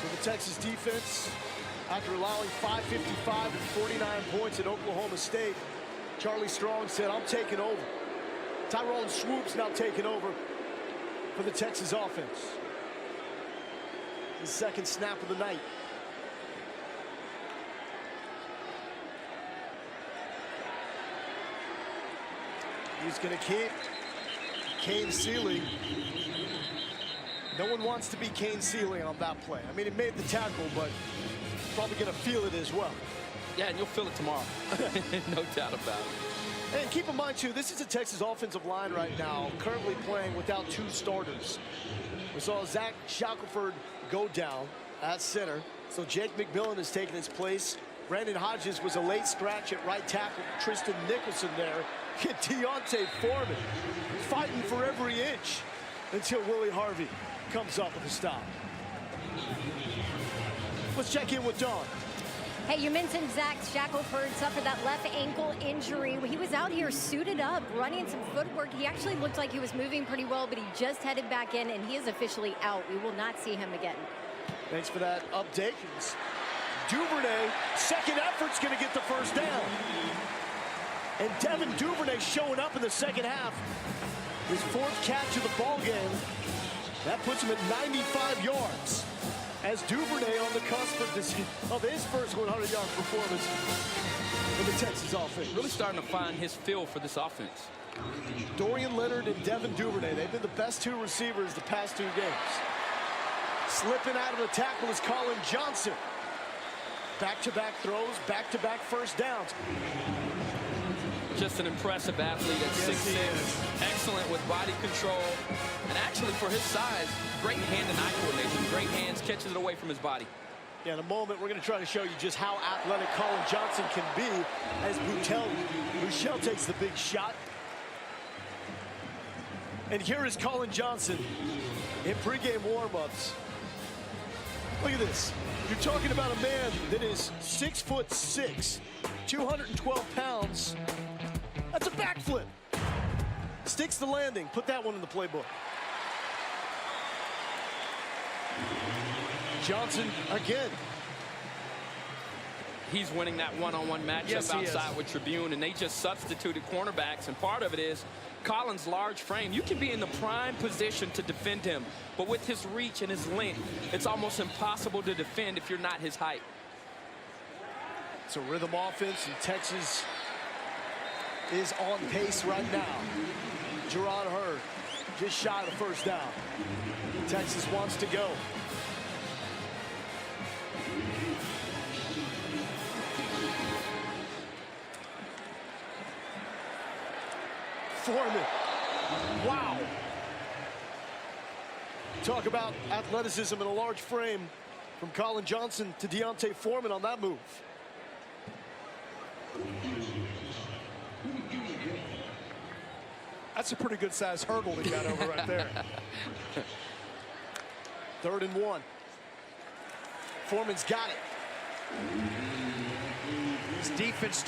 So the Texas defense, after allowing 555 and 49 points at Oklahoma State, Charlie Strong said, I'm taking over. Tyrone Swoop's now taking over for the Texas offense. The second snap of the night. He's going to keep Kane Sealy. No one wants to be Kane Sealy on that play. I mean, he made the tackle, but probably going to feel it as well. Yeah, and you'll feel it tomorrow. No doubt about it. And keep in mind, too, this is a Texas offensive line right now, currently playing without 2 starters. We saw Zach Shackelford go down at center, so Jake McMillan has taken his place. Brandon Hodges was a late scratch at right tackle. Tristan Nicholson there. Get Deontay Foreman fighting for every inch until Willie Harvey comes up with a stop. Let's check in with Dawn. Hey, you mentioned Zach Shackelford suffered that left ankle injury. He was out here suited up, running some footwork. He actually looked like he was moving pretty well, but he just headed back in, and he is officially out. We will not see him again. Thanks for that update. Duvernay, second effort's going to get the first down. And Devin Duvernay showing up in the second half. His 4th catch of the ball game. That puts him at 95 yards. As Duvernay on the cusp of his first 100-yard performance for the Texas offense. Really starting to find his feel for this offense. Dorian Leonard and Devin Duvernay, they've been the best 2 receivers the past 2 games. Slipping out of the tackle is Colin Johnson. Back-to-back throws, back-to-back first downs. Just an impressive athlete at 6'6". Excellent with body control. And actually, for his size, great hand-and-eye coordination. Great hands, catches it away from his body. Yeah, in a moment, we're going to try to show you just how athletic Colin Johnson can be as Buechele takes the big shot. And here is Colin Johnson in pregame warm-ups. Look at this. You're talking about a man that is 6'6", 212 pounds. That's a backflip. Sticks the landing. Put that one in the playbook. Johnson again. He's winning that one-on-one matchup outside with Tribune, and they just substituted cornerbacks, and part of it is Colin's large frame. You can be in the prime position to defend him, but with his reach and his length, it's almost impossible to defend if you're not his height. It's a rhythm offense, and Texas is on pace right now. Jerron Hurd just shy of the first down. Texas wants to go. Foreman. Wow. Talk about athleticism and a large frame from Colin Johnson to Deontay Foreman on that move. That's a pretty good sized hurdle he got over right there. 3rd and 1. Foreman's got it. His defense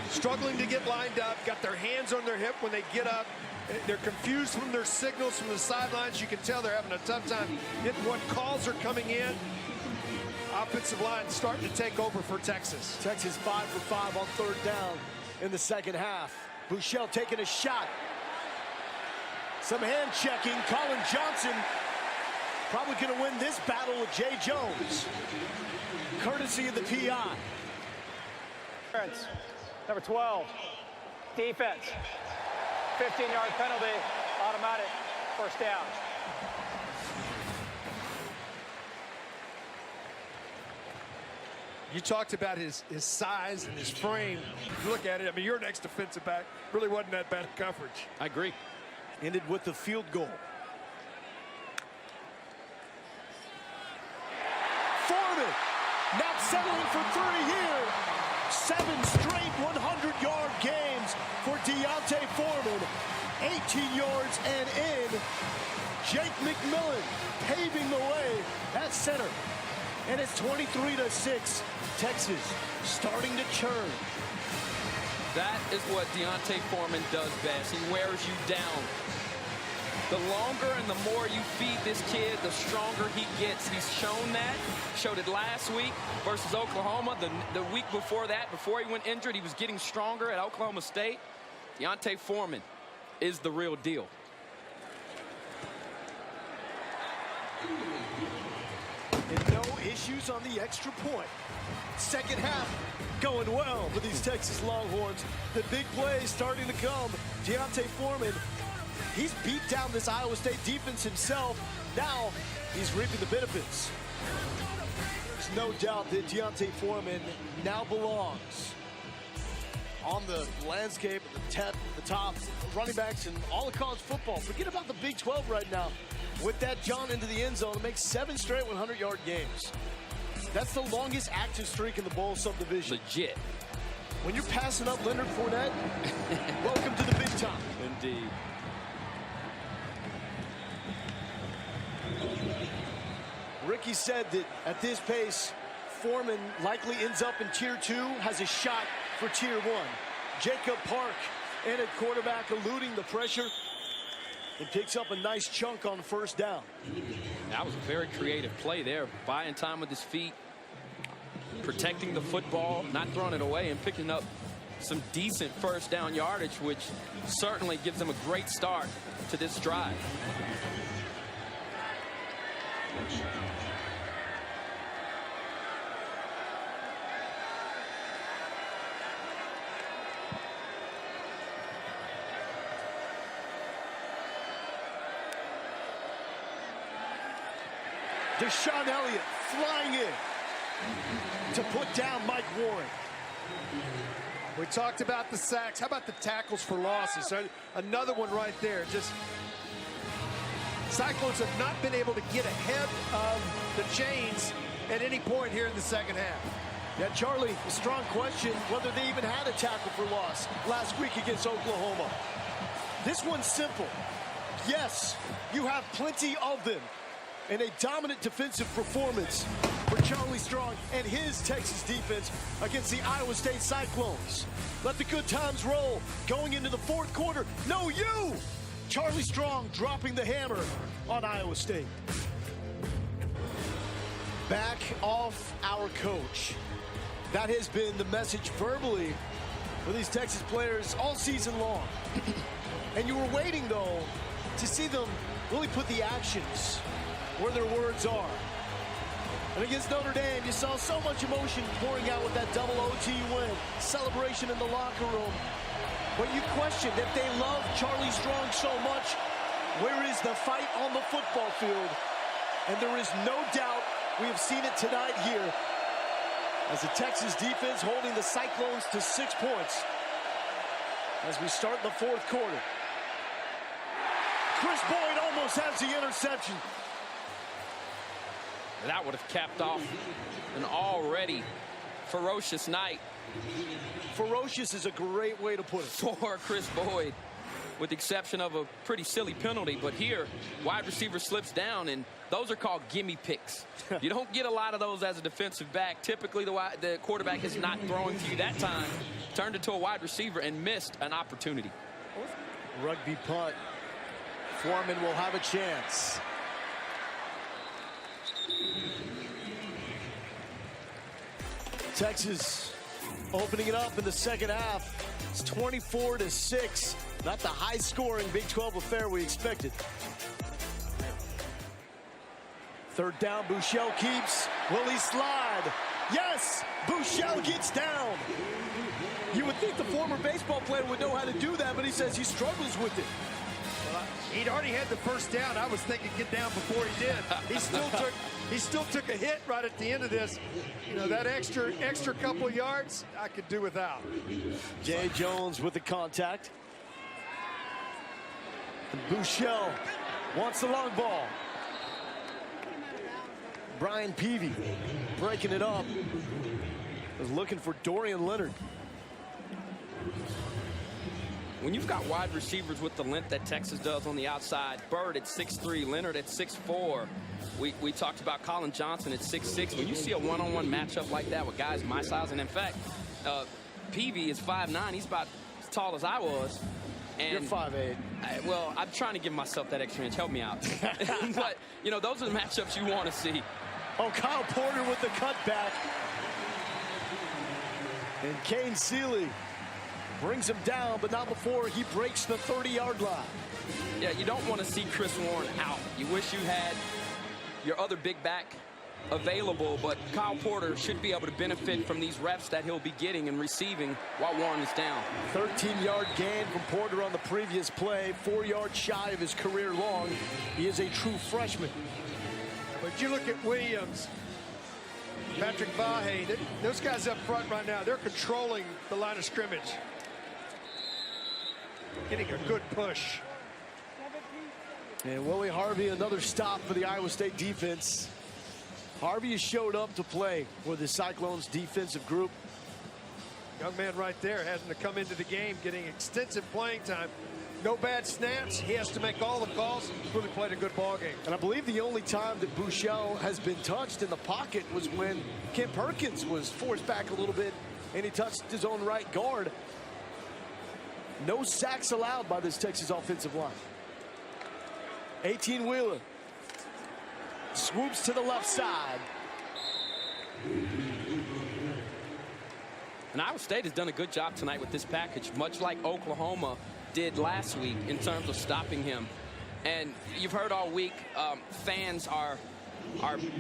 struggling to get lined up, got their hands on their hip when they get up. They're confused from their signals from the sidelines. You can tell they're having a tough time getting what calls are coming in. Offensive line starting to take over for Texas. Texas 5 for 5 on 3rd down in the second half. Buechele taking a shot. Some hand checking. Colin Johnson probably going to win this battle with Jay Jones, courtesy of the PI. Number 12, defense. 15-yard penalty, automatic, 1st down. You talked about his size and his frame. You look at it, I mean, your next defensive back really wasn't that bad of coverage. I agree. Ended with the field goal. Foreman not settling for 3 here. 7 straight 100-yard games for Deontay Foreman. 18 yards and in. Jake McMillan paving the way at center. And it's 23-6. Texas starting to churn. That is what Deontay Foreman does best. He wears you down. The longer and the more you feed this kid, the stronger he gets. He's shown that. Showed it last week versus Oklahoma. The week before that, before he went injured, he was getting stronger at Oklahoma State. Deontay Foreman is the real deal. And no issues on the extra point. Second half going well for these Texas Longhorns. The big plays starting to come. Deontay Foreman, he's beat down this Iowa State defense himself. Now he's reaping the benefits. There's no doubt that Deontay Foreman now belongs on the landscape, the top running backs in all of college football. Forget about the Big 12 right now. With that John into the end zone, it makes 7 straight 100-yard games. That's the longest active streak in the bowl subdivision. Legit. When you're passing up Leonard Fournette, welcome to the big time. Indeed. Ricky said that at this pace, Foreman likely ends up in Tier 2, has a shot for Tier 1. Jacob Park in at quarterback, eluding the pressure, and picks up a nice chunk on 1st down. That was a very creative play there. Buying time with his feet, protecting the football, not throwing it away, and picking up some decent 1st down yardage, which certainly gives him a great start to this drive. Deshaun Elliott flying in to put down Mike Warren. We talked about the sacks. How about the tackles for losses? So another one right there. Just Cyclones have not been able to get ahead of the chains at any point here in the second half. Yeah, Charlie, a strong question whether they even had a tackle for loss last week against Oklahoma. This one's simple. Yes, you have plenty of them. And a dominant defensive performance for Charlie Strong and his Texas defense against the Iowa State Cyclones. Let the good times roll going into the 4th quarter. No, you! Charlie Strong dropping the hammer on Iowa State. Back off our coach. That has been the message verbally for these Texas players all season long. And you were waiting, though, to see them really put the actions where their words are. And against Notre Dame, you saw so much emotion pouring out with that double OT win, celebration in the locker room. But you questioned if they love Charlie Strong so much, where is the fight on the football field? And there is no doubt we have seen it tonight here as the Texas defense holding the Cyclones to 6 points as we start the 4th quarter. Chris Boyd almost has the interception. That would have capped off an already ferocious night. Ferocious is a great way to put it. For Chris Boyd, with the exception of a pretty silly penalty. But here, wide receiver slips down, and those are called gimme picks. You don't get a lot of those as a defensive back. Typically, the quarterback is not throwing to you that time. Turned it to a wide receiver and missed an opportunity. Rugby punt. Foreman will have a chance. Texas opening it up in the second half. It's 24-6. Not the high-scoring Big 12 affair we expected. Third down, Buechele keeps. Will he slide? Yes! Buechele gets down. You would think the former baseball player would know how to do that, but he says he struggles with it. He'd already had the first down. I was thinking get down before he did. He still took a hit right at the end of this. You know, that extra couple of yards, I could do without. Jay Jones with the contact. And Buechele wants the long ball. Brian Peavy breaking it up. Was looking for Dorian Leonard. When you've got wide receivers with the length that Texas does on the outside, Bird at 6'3", Leonard at 6'4", we talked about Colin Johnson at 6'6". When you see a one-on-one matchup like that with guys my size, and in fact, Peavy is 5'9". He's about as tall as I was. And you're 5'8". Well, I'm trying to give myself that extra inch. Help me out. But, you know, those are the matchups you want to see. Oh, Kyle Porter with the cutback. And Kane Seeley brings him down, but not before he breaks the 30-yard line. Yeah, you don't want to see Chris Warren out. You wish you had your other big back available, but Kyle Porter should be able to benefit from these reps that he'll be getting and receiving while Warren is down. 13-yard gain from Porter on the previous play, 4 yards shy of his career long. He is a true freshman. But you look at Williams, Patrick Vahe, those guys up front right now, they're controlling the line of scrimmage. Getting a good push. And Willie Harvey, another stop for the Iowa State defense. Harvey has showed up to play for the Cyclones defensive group. Young man right there having to come into the game, getting extensive playing time. No bad snaps. He has to make all the calls. Really played a good ball game. And I believe the only time that Buechele has been touched in the pocket was when Kent Perkins was forced back a little bit and he touched his own right guard. No sacks allowed by this Texas offensive line. 18-wheeler. Swoops to the left side. And Iowa State has done a good job tonight with this package, much like Oklahoma did last week in terms of stopping him. And you've heard all week, fans are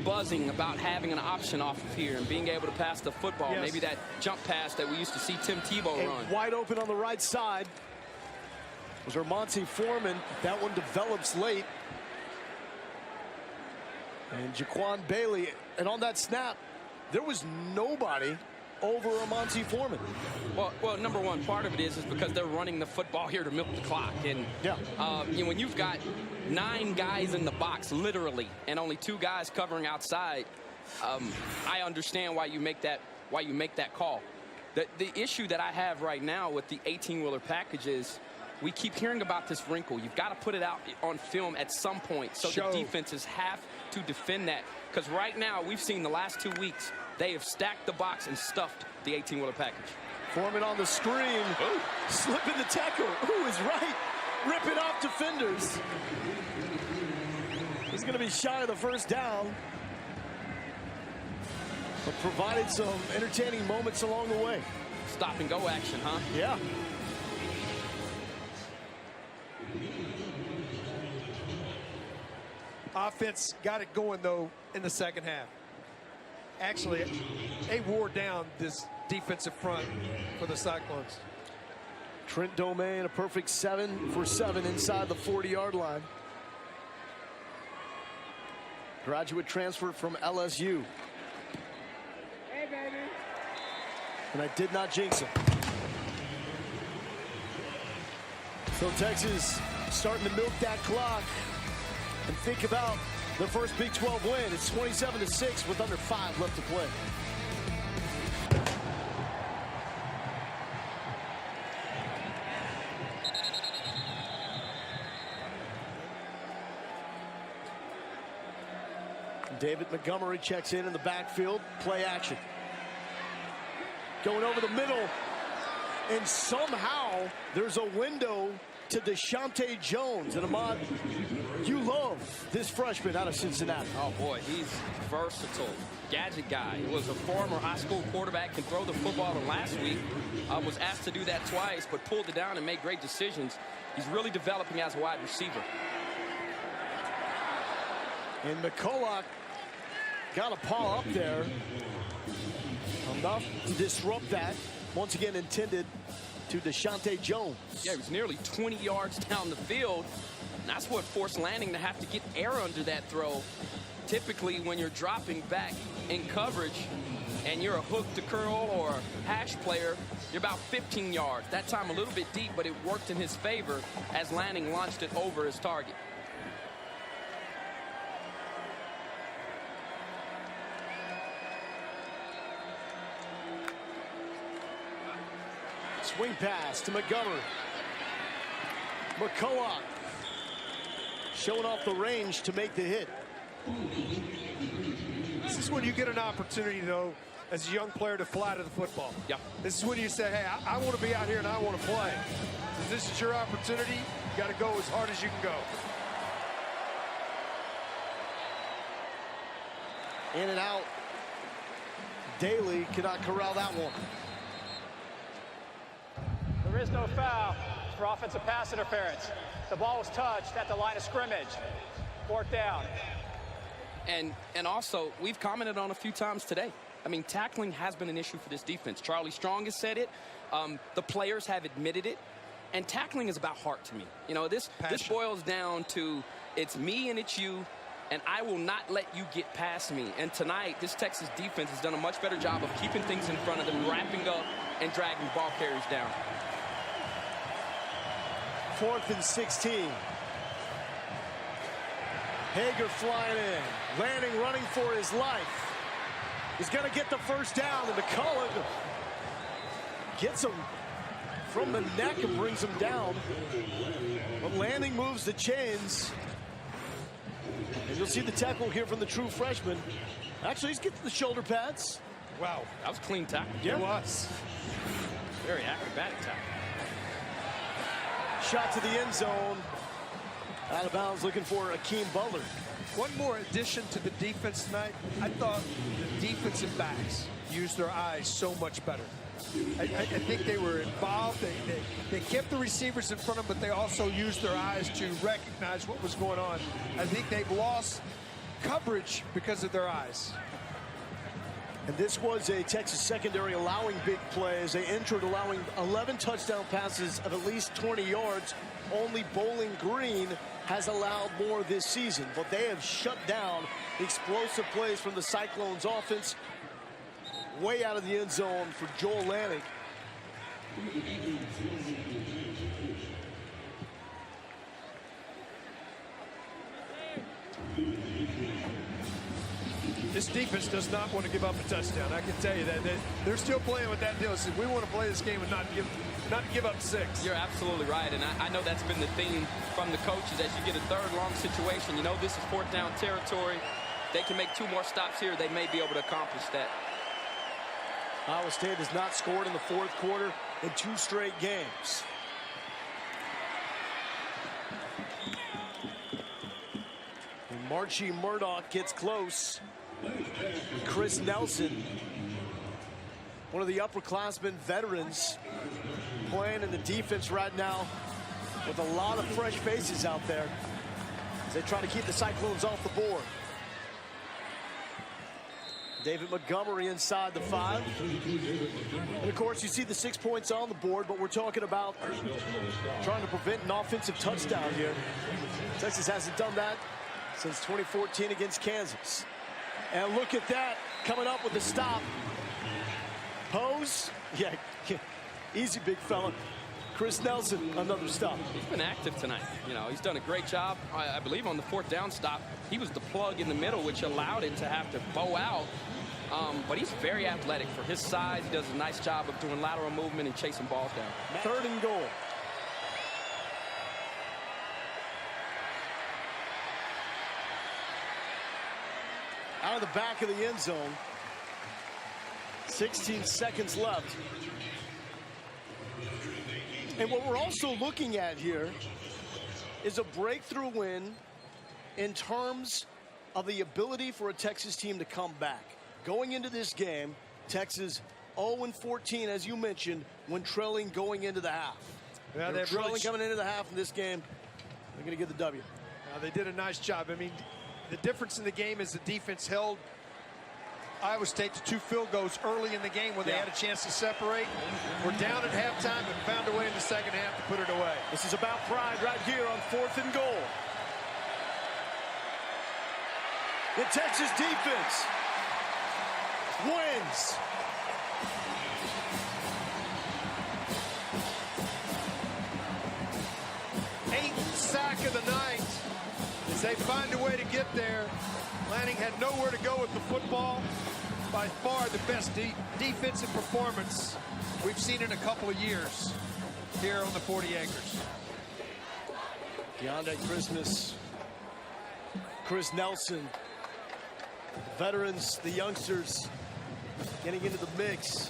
buzzing about having an option off of here and being able to pass the football. Yes. Maybe that jump pass that we used to see Tim Tebow run. Wide open on the right side was Ramonte Foreman. That one develops late. And Jaquan Bailey. And on that snap, there was nobody over Ramonte Foreman. Well, number one, part of it is because they're running the football here to milk the clock. And yeah. You know, when you've got 9 guys in the box, literally, and only 2 guys covering outside, I understand why you make that call. The issue that I have right now with the 18-wheeler package is we keep hearing about this wrinkle. You've got to put it out on film at some point so the defenses have to defend that. Because right now, we've seen the last 2 weeks, they have stacked the box and stuffed the 18-wheeler package. Foreman on the screen, slipping the tackle. Ooh, is right, ripping off defenders. He's going to be shy of the first down, but provided some entertaining moments along the way. Stop and go action, huh? Yeah. Offense got it going, though, in the second half. Actually, they wore down this defensive front for the Cyclones. Trent Domain, a perfect 7 for 7 inside the 40-yard line. Graduate transfer from LSU. Hey, baby. And I did not jinx him. So Texas starting to milk that clock and think about the first Big 12 win. It's 27-6 with under 5 left to play. David Montgomery checks in the backfield. Play action. Going over the middle. And somehow there's a window to Deshaunte Jones. And Ahmad, you love this freshman out of Cincinnati. Oh boy, he's versatile. Gadget guy. He was a former high school quarterback, can throw the football, and last week was asked to do that twice, but pulled it down and made great decisions. He's really developing as a wide receiver. And McCulloch got a paw up there. Enough to disrupt that. Once again intended to Deshaunte Jones. Yeah, he was nearly 20 yards down the field. And that's what forced Lanning to have to get air under that throw. Typically, when you're dropping back in coverage and you're a hook to curl or a hash player, you're about 15 yards. That time a little bit deep, but it worked in his favor as Lanning launched it over his target. Swing pass to Montgomery. McCulloch showing off the range to make the hit. This is when you get an opportunity, though, as a young player to fly to the football. Yeah. This is when you say, hey, I want to be out here and I want to play. So this is your opportunity. You got to go as hard as you can go. In and out. Daly cannot corral that one. There is no foul for offensive pass interference. The ball was touched at the line of scrimmage. Fourth down. And also, we've commented on a few times today. I mean, tackling has been an issue for this defense. Charlie Strong has said it. The players have admitted it. And tackling is about heart to me. You know, this boils down to it's me and it's you, and I will not let you get past me. And tonight, this Texas defense has done a much better job of keeping things in front of them, wrapping up, and dragging ball carriers down. 4th and 16. Hager flying in. Lanning running for his life. He's going to get the first down, and McCulloch gets him from the neck and brings him down. But Lanning moves the chains. And you'll see the tackle here from the true freshman. Actually, he's getting the shoulder pads. Wow, that was a clean tackle. Yeah. It was. Very acrobatic tackle. Shot to the end zone. Out of bounds, looking for Akeem Butler. One more addition to the defense tonight. I thought the defensive backs used their eyes so much better. I think they were involved. They kept the receivers in front of them, but they also used their eyes to recognize what was going on. I think they've lost coverage because of their eyes. And this was a Texas secondary allowing big plays. They entered allowing 11 touchdown passes of at least 20 yards. Only Bowling Green has allowed more this season, but they have shut down explosive plays from the Cyclones offense. Way out of the end zone for Joel Lanning. This defense does not want to give up a touchdown. I can tell you that. They're still playing with that deal. So we want to play this game and not give up 6. You're absolutely right, and I know that's been the theme from the coaches. As you get a third long situation, you know this is 4th down territory. They can make 2 more stops here. They may be able to accomplish that. Iowa State has not scored in the 4th quarter in 2 straight games. And Marchie Murdoch gets close. Chris Nelson, one of the upperclassmen veterans, playing in the defense right now with a lot of fresh faces out there as they try to keep the Cyclones off the board. David Montgomery inside the 5. And of course, you see the 6 points on the board, but we're talking about trying to prevent an offensive touchdown here. Texas hasn't done that since 2014 against Kansas. And look at that, coming up with the stop. Pose, yeah, easy big fella. Chris Nelson, another stop. He's been active tonight. You know, he's done a great job. I believe on the 4th down stop, he was the plug in the middle, which allowed him to have to bow out. But he's very athletic for his size. He does a nice job of doing lateral movement and chasing balls down. 3rd and goal. Out of the back of the end zone. 16 seconds left. And what we're also looking at here is a breakthrough win in terms of the ability for a Texas team to come back. Going into this game, Texas 0-14, as you mentioned, when trailing going into the half. Yeah, they're trailing coming into the half in this game. They're going to get the W. They did a nice job. I mean, the difference in the game is the defense held Iowa State to 2 field goals early in the game when they had a chance to separate. We're down at halftime and found a way in the second half to put it away. This is about pride right here on 4th and goal. The Texas defense wins. Eighth sack of the night as they find a way to get there. Lanning had nowhere to go with the football. By far the best defensive performance we've seen in a couple of years here on the 40 acres. Deontay Christmas, Chris Nelson, the veterans, the youngsters getting into the mix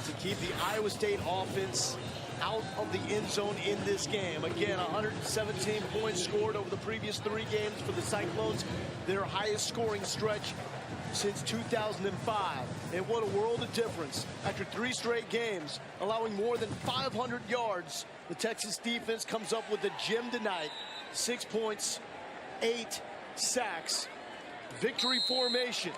to keep the Iowa State offense out of the end zone in this game. Again, 117 points scored over the previous 3 games for the Cyclones, their highest scoring stretch since 2005. And what a world of difference. After 3 straight games, allowing more than 500 yards, the Texas defense comes up with a gem tonight. 6 points, 8 sacks, victory formation.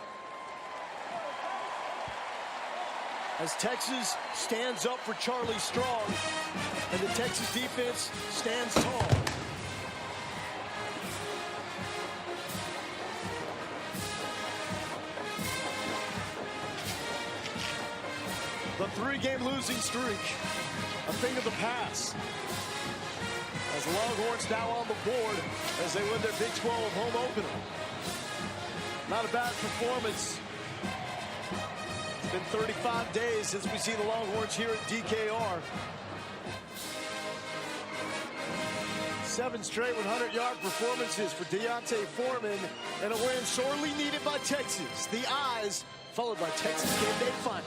As Texas stands up for Charlie Strong, and the Texas defense stands tall. The 3-game losing streak, a thing of the past. As the Longhorns now on the board as they win their Big 12 home opener. Not a bad performance. It's been 35 days since we see the Longhorns here at DKR. 7 straight 100-yard performances for Deontay Foreman, and a win sorely needed by Texas. The Eyes, followed by Texas Game Day Final.